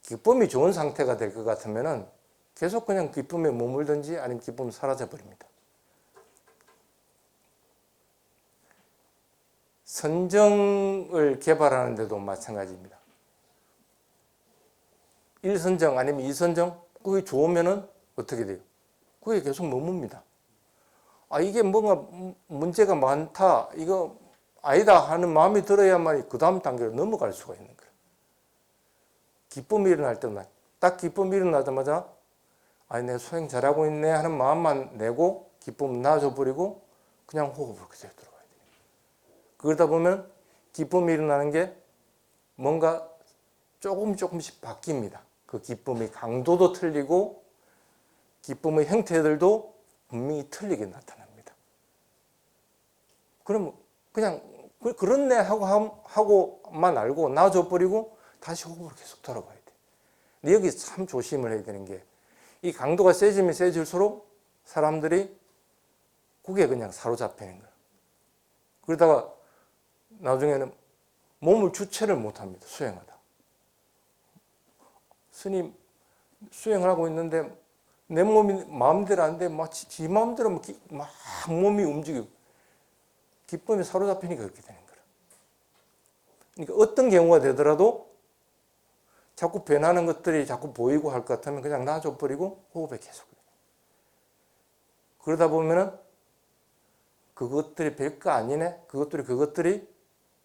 기쁨이 좋은 상태가 될 것 같으면은 계속 그냥 기쁨에 머물든지 아니면 기쁨이 사라져 버립니다. 선정을 개발하는 데도 마찬가지입니다. 1선정 아니면 2선정, 그게 좋으면은 어떻게 돼요? 그게 계속 머뭅니다. 이게 뭔가 문제가 많다, 이거 아니다 하는 마음이 들어야만 그 다음 단계로 넘어갈 수가 있는 거예요. 기쁨이 일어날 때만, 딱 기쁨이 일어나자마자 내가 수행 잘하고 있네 하는 마음만 내고 기쁨은 놔줘 버리고 그냥 호흡을 그대로 들어가야 돼요. 그러다 보면 기쁨이 일어나는 게 뭔가 조금씩 바뀝니다. 그 기쁨의 강도도 틀리고 기쁨의 형태들도 분명히 틀리게 나타납니다. 그럼 그냥 그렇네 하고만 알고 놔줘 버리고 다시 호흡으로 계속 돌아가야 돼. 근데 여기 참 조심을 해야 되는 게, 이 강도가 세지면 세질수록 사람들이 그게 그냥 사로잡히는 거예요. 그러다가 나중에는 몸을 주체를 못합니다. 수행하다. 스님 수행을 하고 있는데 내 몸이 마음대로 안 돼. 마치 지 마음대로 막 몸이 움직이고, 기쁨에 사로잡히니까 그렇게 되는 거예요. 그러니까 어떤 경우가 되더라도 자꾸 변하는 것들이 자꾸 보이고 할 것 같으면 그냥 놔줘 버리고 호흡에 계속. 그러다 보면은 그것들이 별거 아니네, 그것들이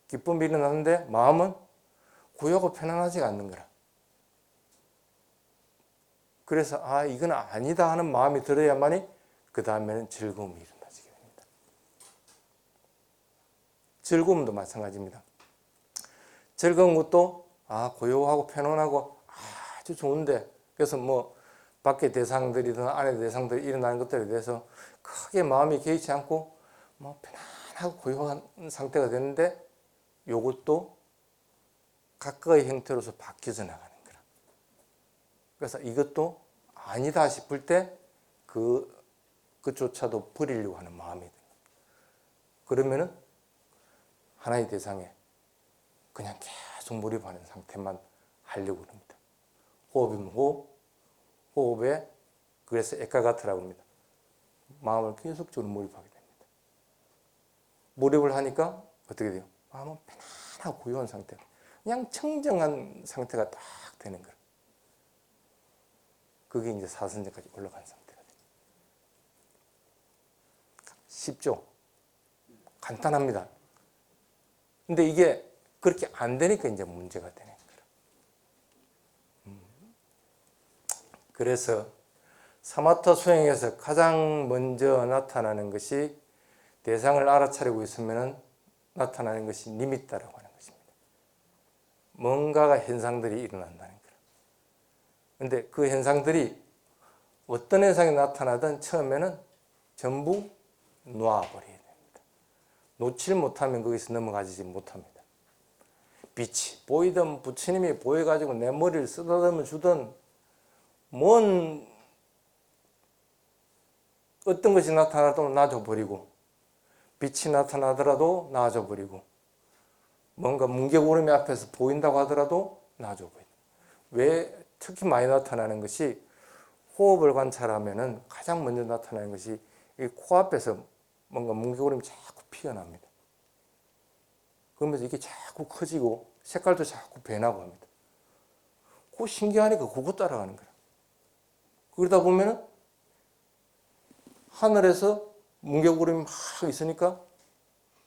기쁨이 일어나는데 마음은 고요하고 편안하지가 않는 거라. 그래서 이건 아니다 하는 마음이 들어야만이 그 다음에는 즐거움이 일어나지게 됩니다. 즐거움도 마찬가지입니다. 즐거운 것도 고요하고 편안하고 아주 좋은데, 그래서 뭐 밖에 대상들이든 안에 대상들이 일어나는 것들에 대해서 크게 마음이 개의치 않고 뭐 편안하고 고요한 상태가 되는데, 이것도 각각의 형태로서 바뀌어져 나가는 거라. 그래서 이것도 아니다 싶을 때 그조차도 버리려고 하는 마음이 듭니다. 그러면은 하나의 대상에 그냥 계속 몰입하는 상태만 하려고 합니다. 호흡이면 호흡에, 그래서 에카가트라고 합니다. 마음을 계속적으로 몰입하게 됩니다. 몰입을 하니까 어떻게 돼요? 마음은 편안하고 고요한 상태, 그냥 청정한 상태가 딱 되는 거예요. 그게 이제 사선제까지 올라간 상태가 돼요. 쉽죠? 간단합니다. 근데 이게 그렇게 안 되니까 이제 문제가 되는 거예요. 그래서 사마타 수행에서 가장 먼저 나타나는 것이, 대상을 알아차리고 있으면 나타나는 것이 니미tta라고 하는 것입니다. 뭔가가 현상들이 일어난다는 거예요. 근데 그 현상들이 어떤 현상이 나타나든 처음에는 전부 놔버려야 됩니다. 놓질 못하면 거기서 넘어가지 못합니다. 빛이 보이든 부처님이 보여가지고 내 머리를 쓰다듬어 주든 어떤 것이 나타나도 놔줘버리고, 빛이 나타나더라도 놔줘버리고, 뭔가 뭉게구름이 앞에서 보인다고 하더라도 놔줘버리고. 왜 특히 많이 나타나는 것이, 호흡을 관찰하면은 가장 먼저 나타나는 것이 이 코앞에서 뭔가 뭉게구름이 자꾸 피어납니다. 그러면서 이게 자꾸 커지고 색깔도 자꾸 변하고 합니다. 그거 신기하니까 그거 따라가는 거예요. 그러다 보면은 하늘에서 뭉게구름이 막 있으니까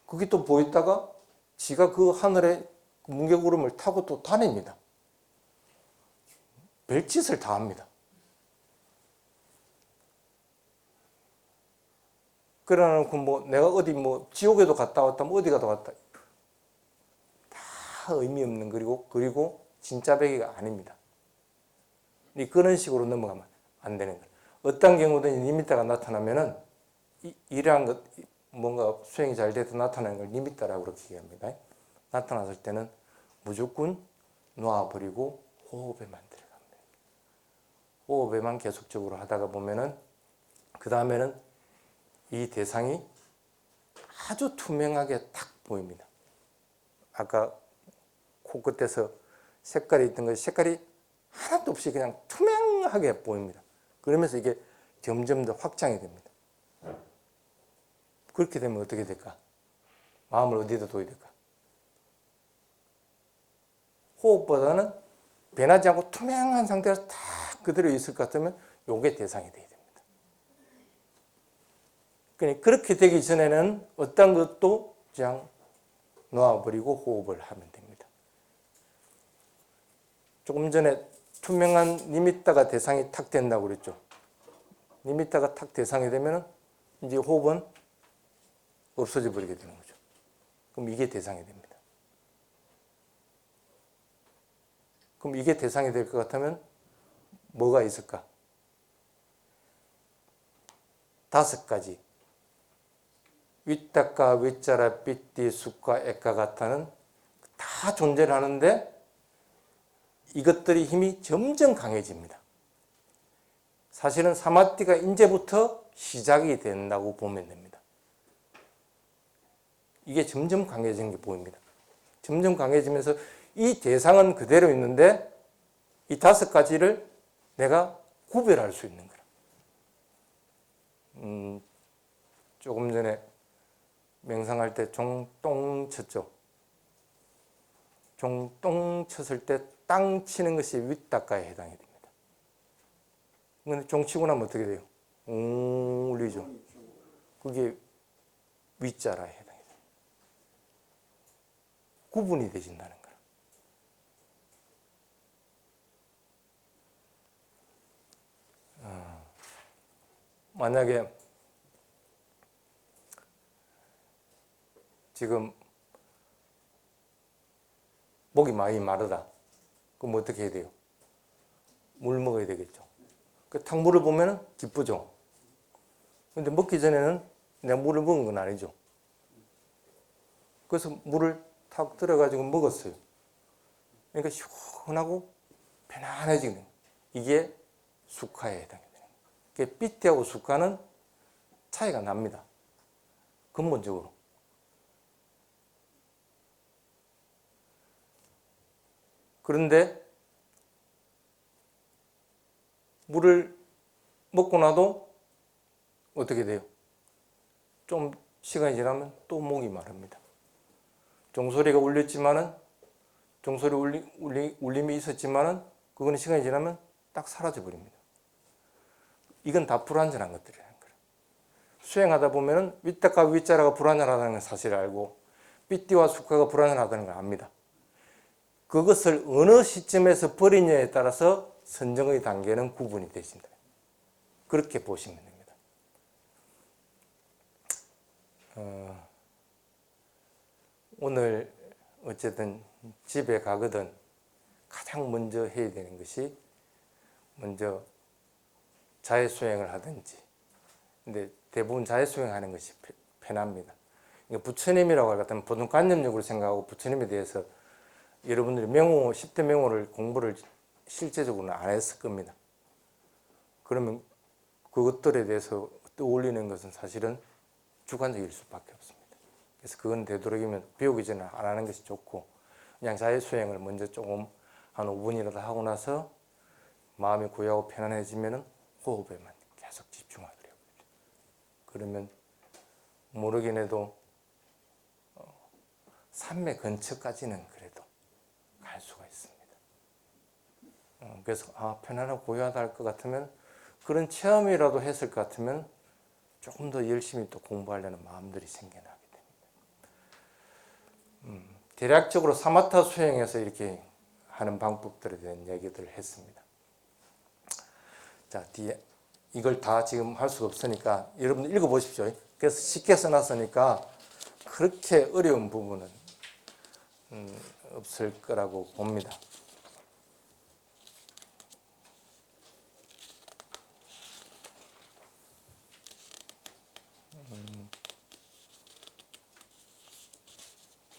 그게 또 보였다가 지가 그 하늘에 뭉게구름을 타고 또 다닙니다. 별짓을 다 합니다. 그러놓고 뭐 내가 어디 뭐 지옥에도 갔다 왔다, 뭐 어디 갔다 왔다, 다 의미 없는, 그리고 진짜 배기가 아닙니다. 그런 식으로 넘어가면 안 되는 거예요. 어떤 경우든 니미tta가 나타나면은 이러한 것, 뭔가 수행이 잘 돼서 나타나는 걸 니미tta라고 그렇게 얘기합니다. 나타났을 때는 무조건 놔버리고 호흡에만 들어갑니다. 호흡에만 계속적으로 하다가 보면은 그 다음에는 이 대상이 아주 투명하게 탁 보입니다. 아까 코끝에서 색깔이 있던 것이 색깔이 하나도 없이 그냥 투명하게 보입니다. 그러면서 이게 점점 더 확장이 됩니다. 그렇게 되면 어떻게 될까? 마음을 어디다 둬야 될까? 호흡보다는 변하지 않고 투명한 상태에서 다 그대로 있을 것 같으면 요게 대상이 돼야 됩니다. 그러니까 그렇게 되기 전에는 어떤 것도 그냥 놓아버리고 호흡을 하면 됩니다. 조금 전에 투명한 니미타가 대상이 탁 된다고 그랬죠. 니미타가 탁 대상이 되면 이제 호흡은 없어져 버리게 되는 거죠. 그럼 이게 대상이 됩니다. 그럼 이게 대상이 될 것 같으면 뭐가 있을까? 5가지. 윗다까, 윗자라, 삐띠, 숫과, 액과 같다는 다 존재를 하는데 이것들의 힘이 점점 강해집니다. 사실은 사마띠가 이제부터 시작이 된다고 보면 됩니다. 이게 점점 강해지는 게 보입니다. 점점 강해지면서 이 대상은 그대로 있는데 이 5가지를 내가 구별할 수 있는 거라. 조금 전에 명상할 때 종똥 쳤죠. 종똥 쳤을 때 땅 치는 것이 윗다까에 해당이 됩니다. 근데 종 치고 나면 어떻게 돼요? 울리죠. 그게 윗자라에 해당이 돼요. 구분이 되진다는 거예요. 만약에 지금 목이 많이 마르다. 그럼 어떻게 해야 돼요? 물 먹어야 되겠죠. 그 탕물을 보면 기쁘죠. 근데 먹기 전에는 내가 물을 먹은 건 아니죠. 그래서 물을 탁 들어가지고 먹었어요. 그러니까 시원하고 편안해지는 거예요. 이게 수카에 해당이 돼요. 그러니까 삐띠하고 수카는 차이가 납니다. 근본적으로. 그런데 물을 먹고 나도 어떻게 돼요? 좀 시간이 지나면 또 목이 마릅니다. 종소리가 울렸지만은 종소리 울림이 있었지만은 그거는 시간이 지나면 딱 사라져 버립니다. 이건 다 불완전한 것들이라는 거예요. 수행하다 보면은 윗다까 윗자라가 불완전하다는 걸 사실 알고 삐띠와 수카가 불완전하다는 걸 압니다. 그것을 어느 시점에서 버리냐에 따라서 선정의 단계는 구분이 되십니다. 그렇게 보시면 됩니다. 오늘 어쨌든 집에 가거든 가장 먼저 해야 되는 것이 먼저 자해수행을 하든지, 근데 대부분 자해수행하는 것이 편합니다. 부처님이라고 할 것 같으면 보통 관념적으로 생각하고 부처님에 대해서 여러분들이 명호, 10대 명호를 공부를 실제적으로는 안 했을 겁니다. 그러면 그것들에 대해서 떠올리는 것은 사실은 주관적일 수밖에 없습니다. 그래서 그건 되도록이면 배우기 전에 안 하는 것이 좋고, 그냥 자해수행을 먼저 조금 한 5분이라도 하고 나서 마음이 고요하고 편안해지면 호흡에만 계속 집중하더라고요. 그러면 모르긴 해도 산매 근처까지는 그래도 갈 수가 있습니다. 그래서 편안하고 고요하다 할 것 같으면, 그런 체험이라도 했을 것 같으면 조금 더 열심히 또 공부하려는 마음들이 생겨나게 됩니다. 대략적으로 사마타 수행에서 이렇게 하는 방법들에 대한 얘기들을 했습니다. 자, 뒤에 이걸 다 지금 할 수가 없으니까 여러분들 읽어보십시오. 그래서 쉽게 써놨으니까 그렇게 어려운 부분은 없을 거라고 봅니다.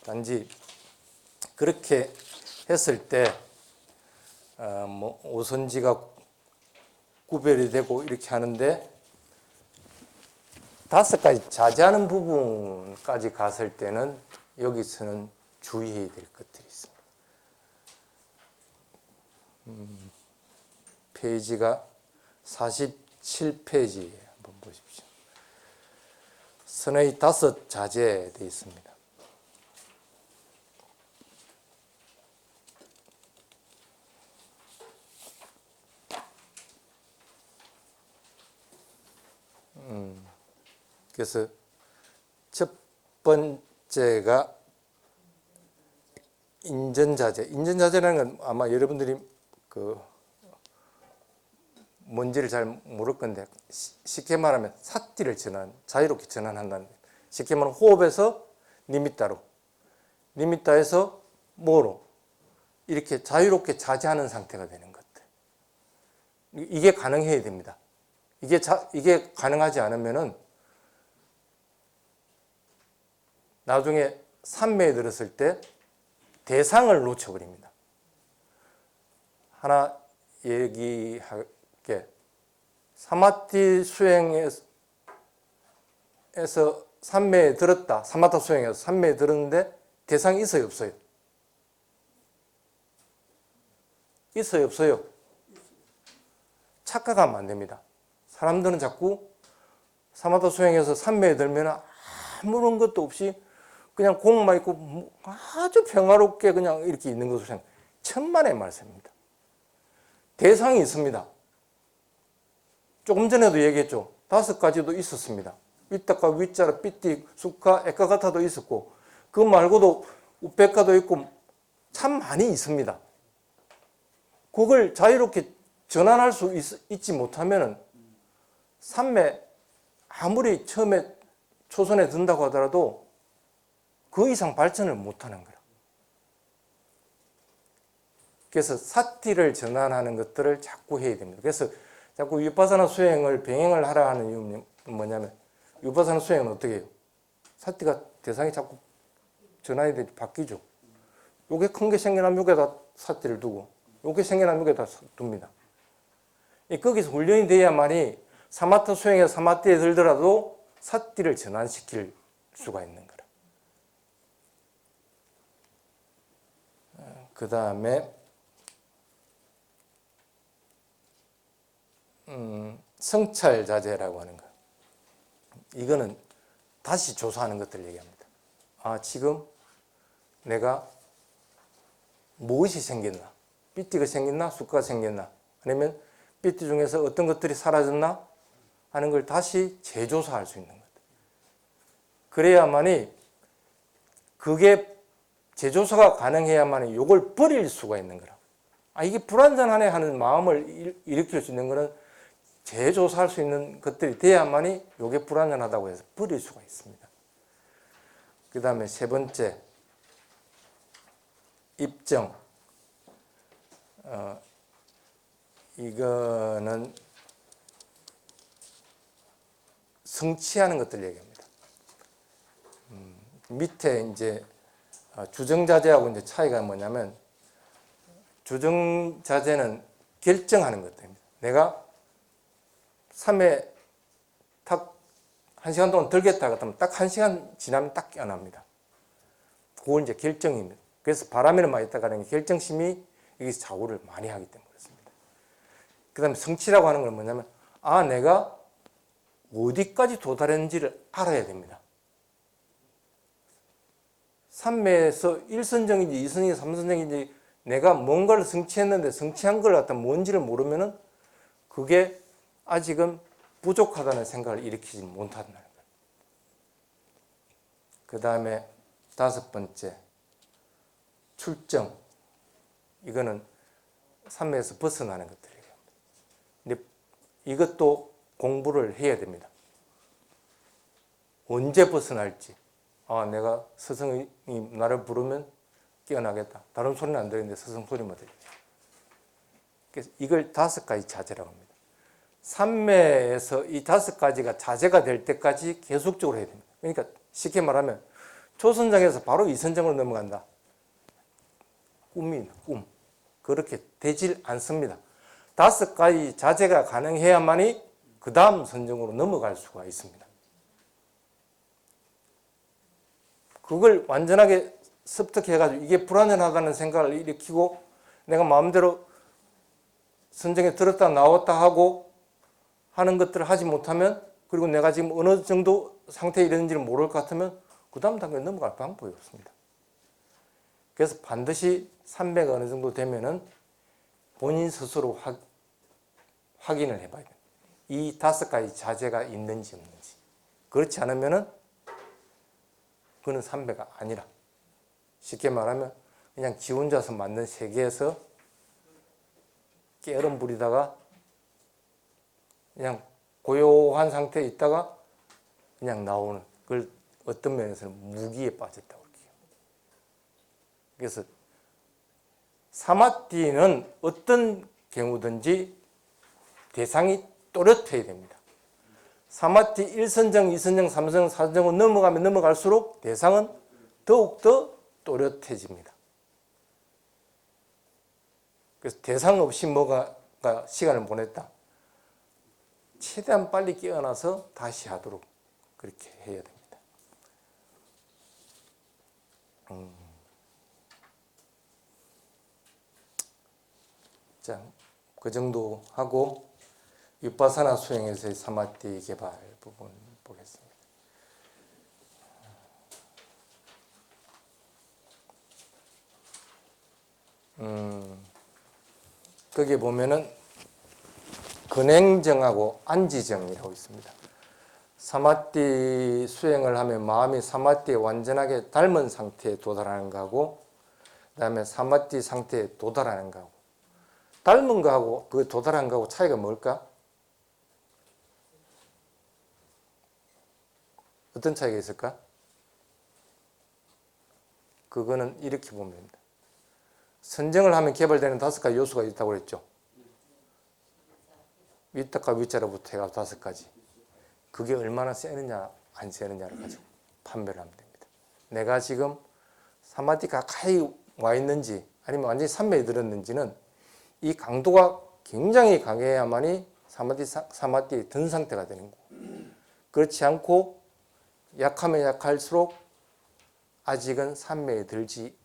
단지 그렇게 했을 때 오선지가 구별이 되고 이렇게 하는데 다섯 가지 자제하는 부분까지 갔을 때는 여기서는 주의해야 될 것들이 있습니다. 페이지가 47페이지에 한번 보십시오. 선의 다섯 자제 되어 있습니다. 그래서 첫 번째가 인전자재. 인전자재라는 건 아마 여러분들이 뭔지를 잘 모를 건데 쉽게 말하면 삿띠를 자유롭게 전환한다는 거예요. 쉽게 말하면 호흡에서 니미따로, 니미따에서 모로 이렇게 자유롭게 자제하는 상태가 되는 것들. 이게 가능해야 됩니다. 이게 가능하지 않으면은 나중에 산매에 들었을 때 대상을 놓쳐버립니다. 하나 얘기할게. 사마티 수행에서 산매에 들었다. 사마타 수행에서 산매에 들었는데 대상이 있어요, 없어요? 있어요, 없어요? 착각하면 안 됩니다. 사람들은 자꾸 사마타 수행에서 산매에 들면 아무런 것도 없이 그냥 공만 있고 아주 평화롭게 그냥 이렇게 있는 것으로 생각. 천만의 말씀입니다. 대상이 있습니다. 조금 전에도 얘기했죠. 다섯 가지도 있었습니다. 위타카, 위짜라, 삐띠, 수카, 에카가타도 있었고 그 말고도 우페카도 있고 참 많이 있습니다. 그걸 자유롭게 전환할 수 있지 못하면 산매 아무리 처음에 초선에 든다고 하더라도 그 이상 발전을 못하는 거라. 그래서 사티를 전환하는 것들을 자꾸 해야 됩니다. 그래서 자꾸 위파사나 수행을 병행을 하라 하는 이유는 뭐냐면 위파사나 수행은 어떻게 해요? 사티가 대상이 자꾸 전환이 되지 바뀌죠. 요게 큰 게 생겨나면 요게다 사티를 두고 요게 생겨나면 요게다 둡니다. 거기서 훈련이 돼야만이 사마타 수행에서 사마티에 들더라도 사티를 전환시킬 수가 있는 거라. 그 다음에 성찰자재라고 하는 거. 이거는 다시 조사하는 것들을 얘기합니다. 아, 지금 내가 무엇이 생겼나? 삐띠가 생겼나? 수가가 생겼나? 아니면 삐띠 중에서 어떤 것들이 사라졌나? 하는 걸 다시 재조사할 수 있는 것. 그래야만이 그게 재조사가 가능해야만 이걸 버릴 수가 있는 거라. 아, 이게 불완전하네 하는 마음을 일으킬 수 있는 거는 재조사할 수 있는 것들이 돼야만이 이게 불완전하다고 해서 버릴 수가 있습니다. 그 다음에 세 번째, 입정. 이거는 성취하는 것들 얘기합니다. 밑에 이제 주정자재하고 이제 차이가 뭐냐면 주정자재는 결정하는 것들입니다. 내가 3회 딱 1시간 동안 들겠다 하면 딱 1시간 지나면 딱 깨어납니다. 그걸 이제 결정입니다. 그래서 바람에는 많이 있다가 하는 결정심이 여기서 좌우를 많이 하기 때문에 그렇습니다. 그 다음에 성취라고 하는 건 뭐냐면 아, 내가 어디까지 도달했는지를 알아야 됩니다. 3매에서 1선정인지 2선정인지 3선정인지 내가 뭔가를 성취했는데 성취한 걸 갖다 뭔지를 모르면은 그게 아직은 부족하다는 생각을 일으키지 못한다는 거예요. 그 다음에 다섯 번째, 출정. 이거는 3매에서 벗어나는 것들이에요. 근데 이것도 공부를 해야 됩니다. 언제 벗어날지. 아, 내가 스승이 나를 부르면 깨어나겠다. 다른 소리는 안 들리는데 스승 소리만 들려요. 그래서 이걸 다섯 가지 자제라고 합니다. 삼매에서 이 다섯 가지가 자제가 될 때까지 계속적으로 해야 됩니다. 그러니까 쉽게 말하면 초선정에서 바로 이선정으로 넘어간다. 꿈입니다. 꿈. 그렇게 되질 않습니다. 다섯 가지 자제가 가능해야만이 그 다음 선정으로 넘어갈 수가 있습니다. 그걸 완전하게 습득해가지고 이게 불완전하다는 생각을 일으키고 내가 마음대로 선정에 들었다 나왔다 하고 하는 것들을 하지 못하면, 그리고 내가 지금 어느 정도 상태에 이르는지를 모를 것 같으면 그 다음 단계에 넘어갈 방법이 없습니다. 그래서 반드시 300가 어느 정도 되면은 본인 스스로 확인을 해봐야 돼요. 이 5가지 자제가 있는지 없는지. 그렇지 않으면은 그는 300가 아니라, 쉽게 말하면 그냥 지 혼자서 만든 세계에서 깨어름 부리다가 그냥 고요한 상태에 있다가 그냥 나오는, 그걸 어떤 면에서는 무기에 빠졌다고 할게요. 그래서 사마디는 어떤 경우든지 대상이 또렷해야 됩니다. 사마디 1선정, 2선정, 3선정, 4선정으로 넘어가면 넘어갈수록 대상은 더욱더 또렷해집니다. 그래서 대상 없이 뭐가 시간을 보냈다. 최대한 빨리 깨어나서 다시 하도록 그렇게 해야 됩니다. 자, 그 정도 하고 위파사나 수행에서의 사마디 개발 부분 보겠습니다. 거기에 보면은 근행정하고 안지정이라고 있습니다. 사마디 수행을 하면 마음이 사마디에 완전하게 닮은 상태에 도달하는 거하고, 그 다음에 사마디 상태에 도달하는 거하고, 닮은 거하고 그 도달한 거하고 차이가 뭘까? 어떤 차이가 있을까? 그거는 이렇게 보면 됩니다. 선정을 하면 개발되는 5가지 요소가 있다고 그랬죠. 위탁과 위자로부터 해가 5가지. 그게 얼마나 세느냐 안 세느냐를 가지고 판별을 하면 됩니다. 내가 지금 사마디 가까이 와 있는지 아니면 완전히 산매에 들었는지는 이 강도가 굉장히 강해야만이 사마디에 든 상태가 되는 거고, 그렇지 않고 약하면 약할수록 아직은 산매에 들기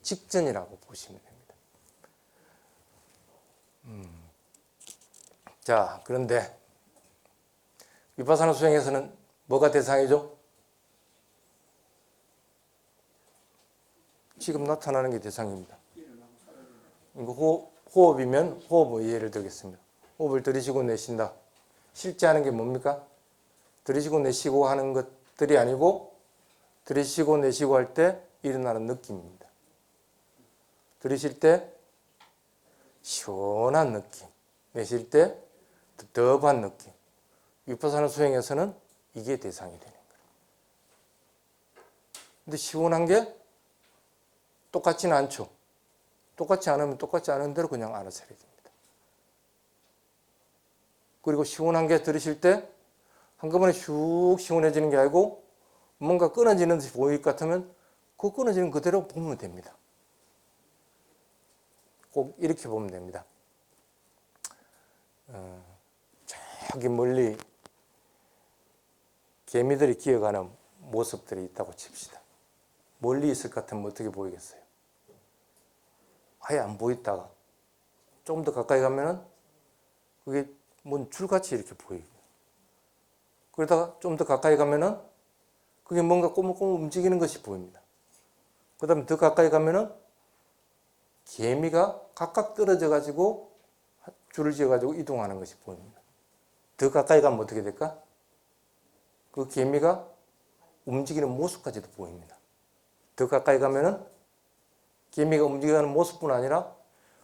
직전이라고 보시면 됩니다. 자, 그런데 위파사나 수행에서는 뭐가 대상이죠? 지금 나타나는 게 대상입니다. 이거 호흡이면 호흡의 예를 들겠습니다. 호흡을 들이쉬고 내쉰다. 실제 하는 게 뭡니까? 들이쉬고 내쉬고 하는 것들이 아니고 들이쉬고 내쉬고 할 때 일어나는 느낌입니다. 들이쉴 때 시원한 느낌, 내쉴 때 덥덥한 느낌. 위파사나 수행에서는 이게 대상이 되는 거예요. 근데 시원한 게 똑같지는 않죠. 똑같지 않으면 똑같지 않은 대로 그냥 알아서 해야 됩니다. 그리고 시원한 게 들으실 때 한꺼번에 슉 시원해지는 게 아니고 뭔가 끊어지는 듯이 보일 것 같으면 그 끊어지는 그대로 보면 됩니다. 꼭 이렇게 보면 됩니다. 저기 멀리 개미들이 기어가는 모습들이 있다고 칩시다. 멀리 있을 것 같으면 어떻게 보이겠어요? 아예 안 보이다가 좀 더 가까이 가면은 그게 뭔 줄같이 이렇게 보이고, 그러다가 좀 더 가까이 가면은 그게 뭔가 꼬물꼬물 움직이는 것이 보입니다. 그 다음에 더 가까이 가면은 개미가 각각 떨어져 가지고 줄을 지어 가지고 이동하는 것이 보입니다. 더 가까이 가면 어떻게 될까? 그 개미가 움직이는 모습까지도 보입니다. 더 가까이 가면은 개미가 움직이는 모습뿐 아니라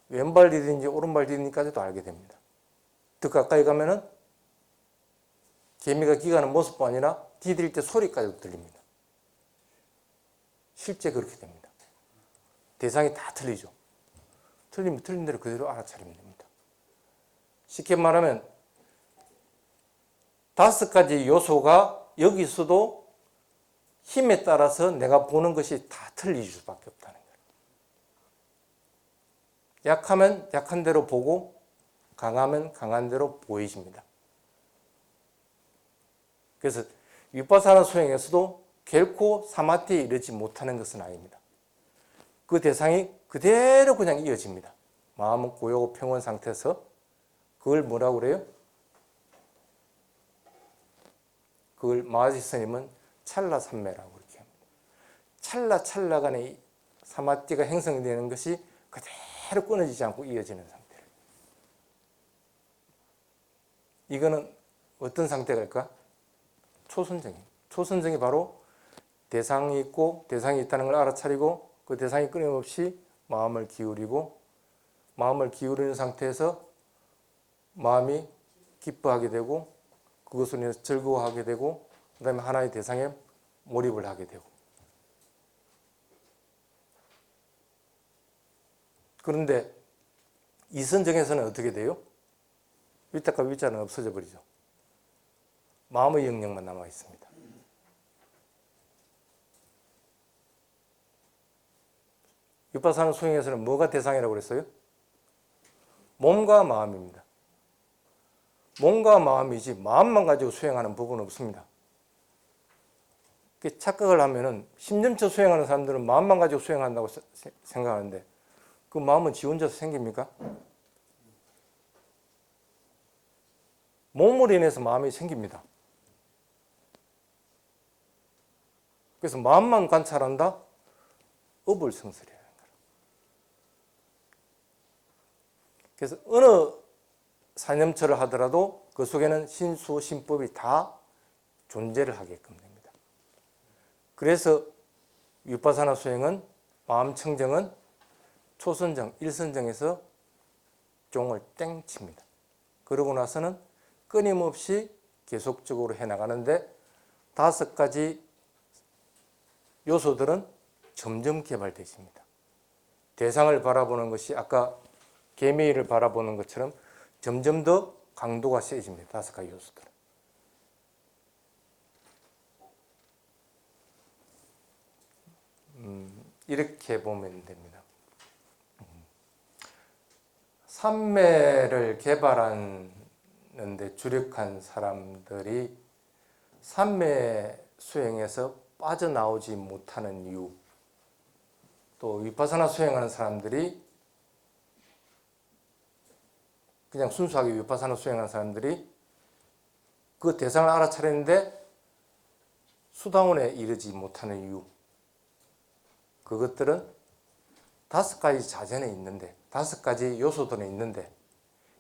왼발 디딘지 오른발 디딘지까지도 알게 됩니다. 더 가까이 가면은 개미가 기가는 모습뿐 아니라 디딜 때 소리까지도 들립니다. 실제 그렇게 됩니다. 대상이 다 틀리죠. 틀리면 틀린 대로 그대로 알아차리면 됩니다. 쉽게 말하면 5가지 요소가 여기서도 힘에 따라서 내가 보는 것이 다 틀릴 수밖에 없다는 거예요. 약하면 약한 대로 보고 강하면 강한 대로 보이십니다. 그래서 위파사나 수행에서도 결코 사마티에 이르지 못하는 것은 아닙니다. 그 대상이 그대로 그냥 이어집니다. 마음은 고요하고 평온 상태에서 그걸 뭐라고 그래요? 그걸 마하지 스님은 찰나산매라고 그렇게 합니다. 찰나간에 사마티가 형성되는 것이 그대로 끊어지지 않고 이어지는 상태를. 이거는 어떤 상태일까? 초선정이에요. 초선정이 바로 대상이 있고 대상이 있다는 걸 알아차리고 그 대상이 끊임없이 마음을 기울이고 마음을 기울이는 상태에서 마음이 기뻐하게 되고 그것으로 인해서 즐거워하게 되고 그 다음에 하나의 대상에 몰입을 하게 되고 그런데 이선정에서는 어떻게 돼요? 위탁과 위자는 없어져 버리죠. 마음의 영역만 남아 있습니다. 위파사나 수행에서는 뭐가 대상이라고 그랬어요? 몸과 마음입니다. 몸과 마음이지 마음만 가지고 수행하는 부분은 없습니다. 착각을 하면은 10년째 수행하는 사람들은 마음만 가지고 수행한다고 생각하는데 그 마음은 지 혼자서 생깁니까? 몸으로 인해서 마음이 생깁니다. 그래서 마음만 관찰한다? 업을성설이라는 거예요. 그래서 어느 사념처를 하더라도 그 속에는 신수, 신법이 다 존재를 하게끔 됩니다. 그래서 위파사나 수행은 마음 청정은 초선정, 일선정에서 종을 땡 칩니다. 그러고 나서는 끊임없이 계속적으로 해나가는데 5가지 요소들은 점점 개발되십니다. 대상을 바라보는 것이 아까 개미를 바라보는 것처럼 점점 더 강도가 세집니다. 5가지 요소들은. 이렇게 보면 됩니다. 삼매를 개발하는데 주력한 사람들이 삼매 수행에서 빠져나오지 못하는 이유, 또 위파사나 수행하는 사람들이 그냥 순수하게 위파사나 수행하는 사람들이 그 대상을 알아차리는데 수다원에 이르지 못하는 이유, 그것들은 5가지 자전에 있는데 5가지 요소들에 있는데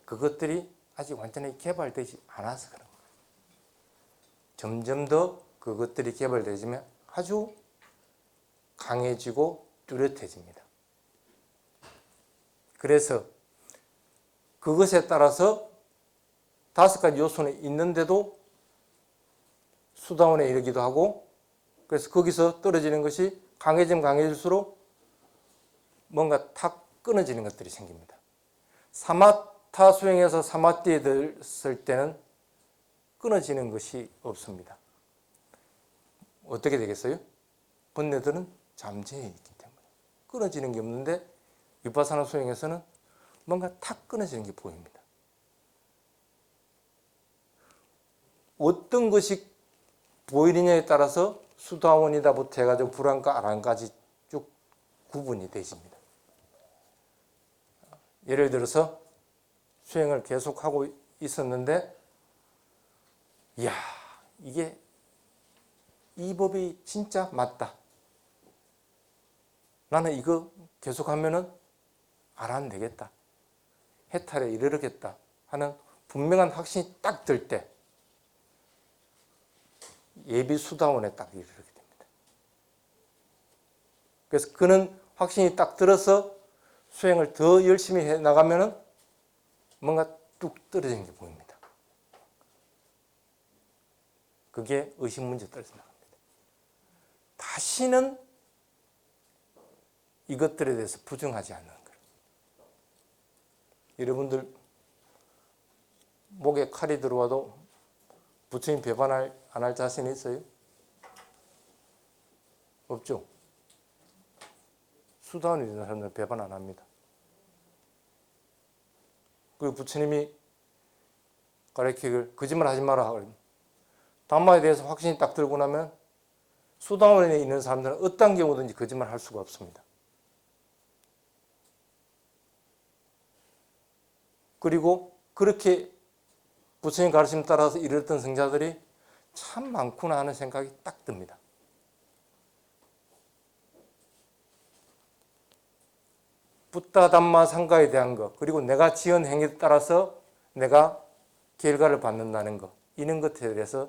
그것들이 아직 완전히 개발되지 않아서 그런 거예요. 점점 더 그것들이 개발되지만 아주 강해지고 뚜렷해집니다. 그래서 그것에 따라서 5가지 요소는 있는데도 수다원에 이르기도 하고 그래서 거기서 떨어지는 것이 강해지면 강해질수록 뭔가 탁 끊어지는 것들이 생깁니다. 사마타 수행에서 사마티에 들었을 때는 끊어지는 것이 없습니다. 어떻게 되겠어요? 번뇌들은 잠재해 있기 때문에 끊어지는 게 없는데 위파사나 수행에서는 뭔가 탁 끊어지는 게 보입니다. 어떤 것이 보이느냐에 따라서 수다원이다부터 해가지고 불안과 아란까지 쭉 구분이 되십니다. 예를 들어서 수행을 계속하고 있었는데 이야 이게 이 법이 진짜 맞다. 나는 이거 계속하면은 안 되겠다. 해탈에 이르겠다 하는 분명한 확신이 딱 들 때 예비 수다원에 딱 이르게 됩니다. 그래서 그는 확신이 딱 들어서 수행을 더 열심히 해 나가면은 뭔가 뚝 떨어지는 게 보입니다. 그게 의식 문제 떨어져 나갑니다. 다시는 이것들에 대해서 부정하지 않는 거예요. 여러분들 목에 칼이 들어와도 부처님 배반 안 할 자신 있어요? 없죠? 수다원이 되는 사람들은 배반 안 합니다. 그리고 부처님이 가르치기를 거짓말 하지 마라. 담마에 대해서 확신이 딱 들고 나면 수다원에 있는 사람들은 어떤 경우든지 거짓말 할 수가 없습니다. 그리고 그렇게 부처님 가르침 따라서 이르렀던 성자들이 참 많구나 하는 생각이 딱 듭니다. 붓다 담마 상가에 대한 것, 그리고 내가 지은 행위에 따라서 내가 결과를 받는다는 것, 이런 것에 대해서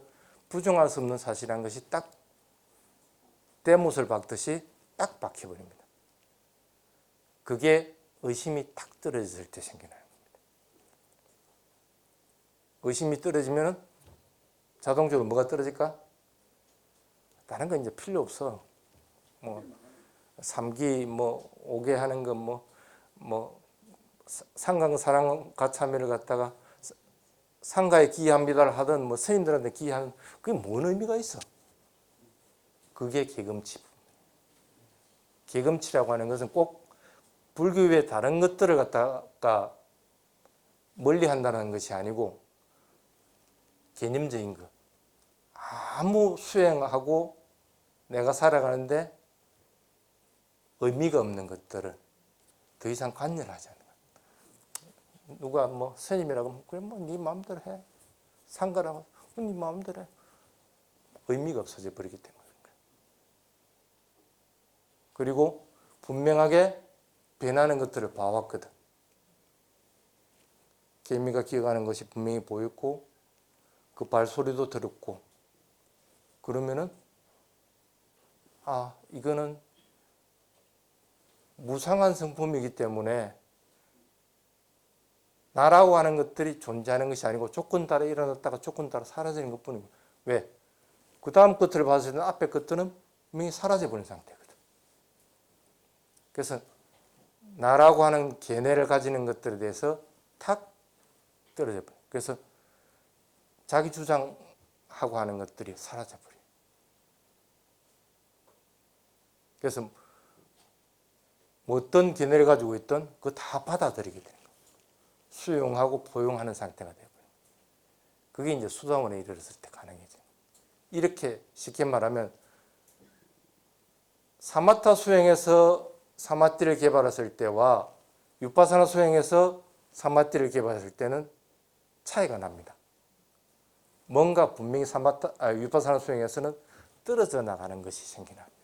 부정할 수 없는 사실이라는 것이 딱 대못을 박듯이 딱 박혀버립니다. 그게 의심이 딱 떨어졌을 때 생기는 겁니다. 의심이 떨어지면 자동적으로 뭐가 떨어질까? 다른 건 이제 필요 없어. 뭐 3기 뭐 5개 하는 건 뭐 상강사랑 가참회를 갖다가 상가에 기합니다를 하든 뭐 스님들한테 기하는 그게 뭔 의미가 있어? 그게 계금치. 계금치라고 하는 것은 꼭 불교의 다른 것들을 갖다가 멀리 한다는 것이 아니고 개념적인 것. 아무 수행하고 내가 살아가는데 의미가 없는 것들을 더 이상 관여하지 않는 거야. 누가 뭐 스님이라고 하면 그래 뭐 네 마음대로 해. 상가라고 네 마음대로 해. 의미가 없어져 버리기 때문에. 그리고 분명하게 변하는 것들을 봐왔거든. 개미가 기어가는 것이 분명히 보였고 그 발소리도 들었고 그러면은 아 이거는 무상한 성품이기 때문에 나라고 하는 것들이 존재하는 것이 아니고 조건 따라 일어났다가 조건 따라 사라지는 것뿐이고 왜? 그 다음 것들을 봤을 때는 앞에 것들은 분명히 사라져버린 상태거든. 그래서 나라고 하는 견해를 가지는 것들에 대해서 탁 떨어져 버려요. 그래서 자기 주장하고 하는 것들이 사라져 버려요. 그래서 뭐 어떤 견해를 가지고 있든 그거 다 받아들이게 되는 거예요. 수용하고 포용하는 상태가 되어버려요. 그게 이제 수다원에 이르렀을 때 가능해져요. 이렇게 쉽게 말하면 사마타 수행에서 사마티를 개발했을 때와 유파사나 수행에서 사마티를 개발했을 때는 차이가 납니다. 뭔가 분명히 유파사나 수행에서는 떨어져 나가는 것이 생겨납니다.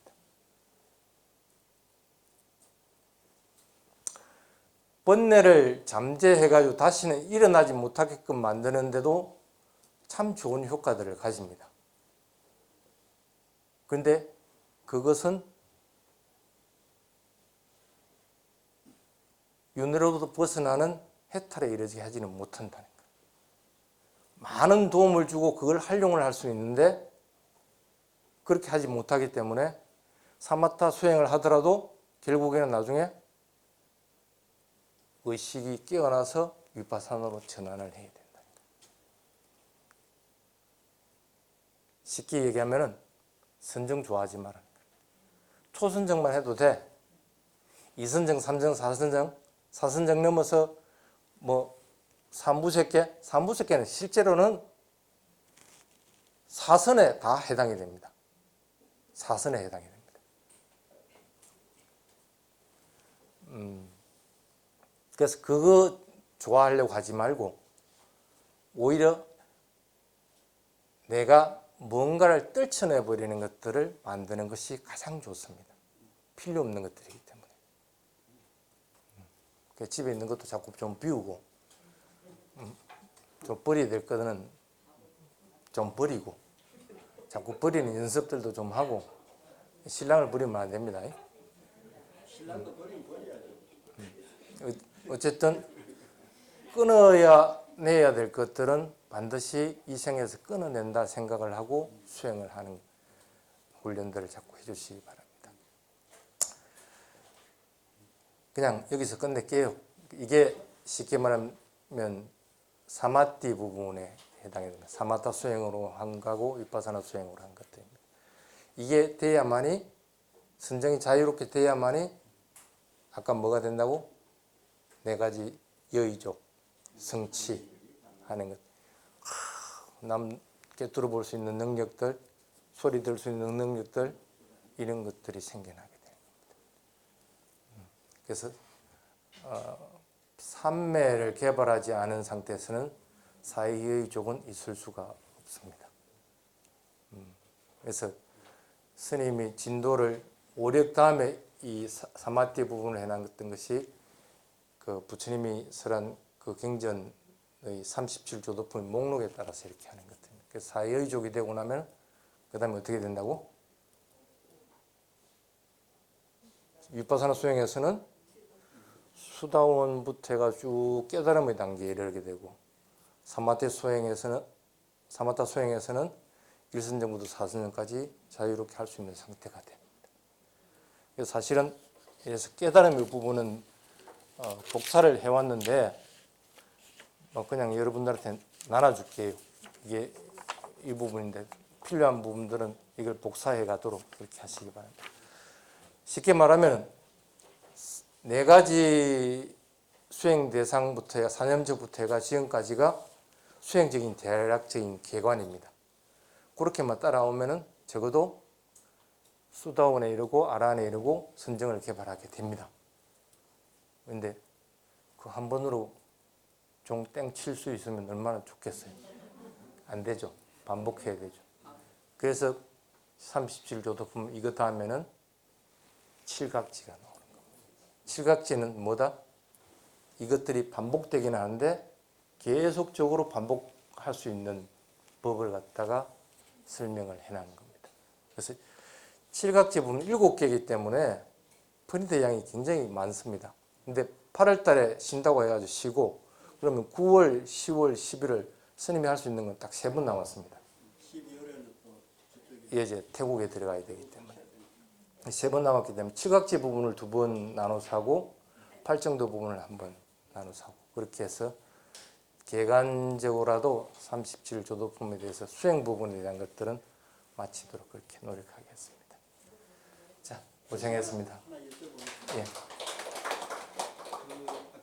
번뇌를 잠재해가지고 다시는 일어나지 못하게끔 만드는데도 참 좋은 효과들을 가집니다. 그런데 그것은 윤회로부터 벗어나는 해탈에 이르게 하지는 못한다는 거예요. 많은 도움을 주고 그걸 활용을 할 수 있는데 그렇게 하지 못하기 때문에 사마타 수행을 하더라도 결국에는 나중에 의식이 깨어나서 위파사나로 전환을 해야 된다. 쉽게 얘기하면 선정 좋아하지 마라. 초선정만 해도 돼. 2선정, 3선정, 4선정, 4선정 넘어서 뭐 3부색계, 3부색계는 실제로는 4선에 다 해당이 됩니다. 4선에 해당이 됩니다. 그래서 그거 좋아하려고 하지 말고 오히려 내가 뭔가를 떨쳐내버리는 것들을 만드는 것이 가장 좋습니다. 필요 없는 것들이기 때문에. 집에 있는 것도 자꾸 좀 비우고 좀 버려야 될 것은 좀 버리고 자꾸 버리는 연습들도 좀 하고 신랑을 버리면 안 됩니다. 신랑도 버리면 버려야죠. 어쨌든 끊어야 내야 될 것들은 반드시 이 생에서 끊어낸다 생각을 하고 수행을 하는 훈련들을 자꾸 해주시기 바랍니다. 그냥 여기서 끝낼게요. 이게 쉽게 말하면 사마티 부분에 해당이 됩니다. 사마타 수행으로 한 거고 위파사나 수행으로 한 것들입니다. 이게 돼야만이 선정이 자유롭게 돼야만이 아까 뭐가 된다고? 4가지 여의족, 성취하는 것. 남 꿰뚫어 볼 수 있는 능력들, 소리 들 수 있는 능력들 이런 것들이 생겨나게 되는 겁니다. 그래서 삼매를 개발하지 않은 상태에서는 사의의족은 있을 수가 없습니다. 그래서 스님이 진도를 5력 다음에 이 사마티 부분을 해놨던 것이 그 부처님이 설한 그 경전의 37조도품 목록에 따라서 이렇게 하는 것 같아요. 그래서 사의의족이 되고 나면 그 다음에 어떻게 된다고? 위파사나 수행에서는 수다원부터 해가 쭉 깨달음의 단계에 이르게 되고 사마타 수행에서는 일선정부터 사선정까지 자유롭게 할 수 있는 상태가 됩니다. 그래서 사실은 그래서 깨달음의 부분은 복사를 해왔는데 그냥 여러분들한테 나눠줄게요. 이게 이 부분인데 필요한 부분들은 이걸 복사해 가도록 그렇게 하시기 바랍니다. 쉽게 말하면 4가지 수행 대상부터 사념적부터 해가 지금까지가 수행적인 대략적인 계관입니다. 그렇게만 따라오면은 적어도 수다원에 이르고 아라한에 이르고 선정을 개발하게 됩니다. 그런데 그 한 번으로 종 땡 칠 수 있으면 얼마나 좋겠어요. 안 되죠. 반복해야 되죠. 그래서 37조도품 이것 다음에는 칠각지가 나오는 겁니다. 칠각지는 뭐다? 이것들이 반복되긴 하는데 계속적으로 반복할 수 있는 법을 갖다가 설명을 해놓은 겁니다. 그래서 칠각지 부분 7개이기 때문에 프린트 양이 굉장히 많습니다. 근데 8월 달에 쉰다고 해가지고 쉬고 그러면 9월, 10월, 11월 스님이 할 수 있는 건 딱 3번 남았습니다. 12월에는 또 저쪽에 예, 이제 태국에 들어가야 되기 때문에 3번 남았기 때문에 칠각지 부분을 2번 나눠서 하고 팔정도 부분을 1번 나눠서 하고 그렇게 해서 개간적으로라도 37조도품에 대해서 수행 부분에 대한 것들은 마치도록 그렇게 노력하겠습니다. 자, 고생했습니다. 하나 여쭤보겠습니다. 예.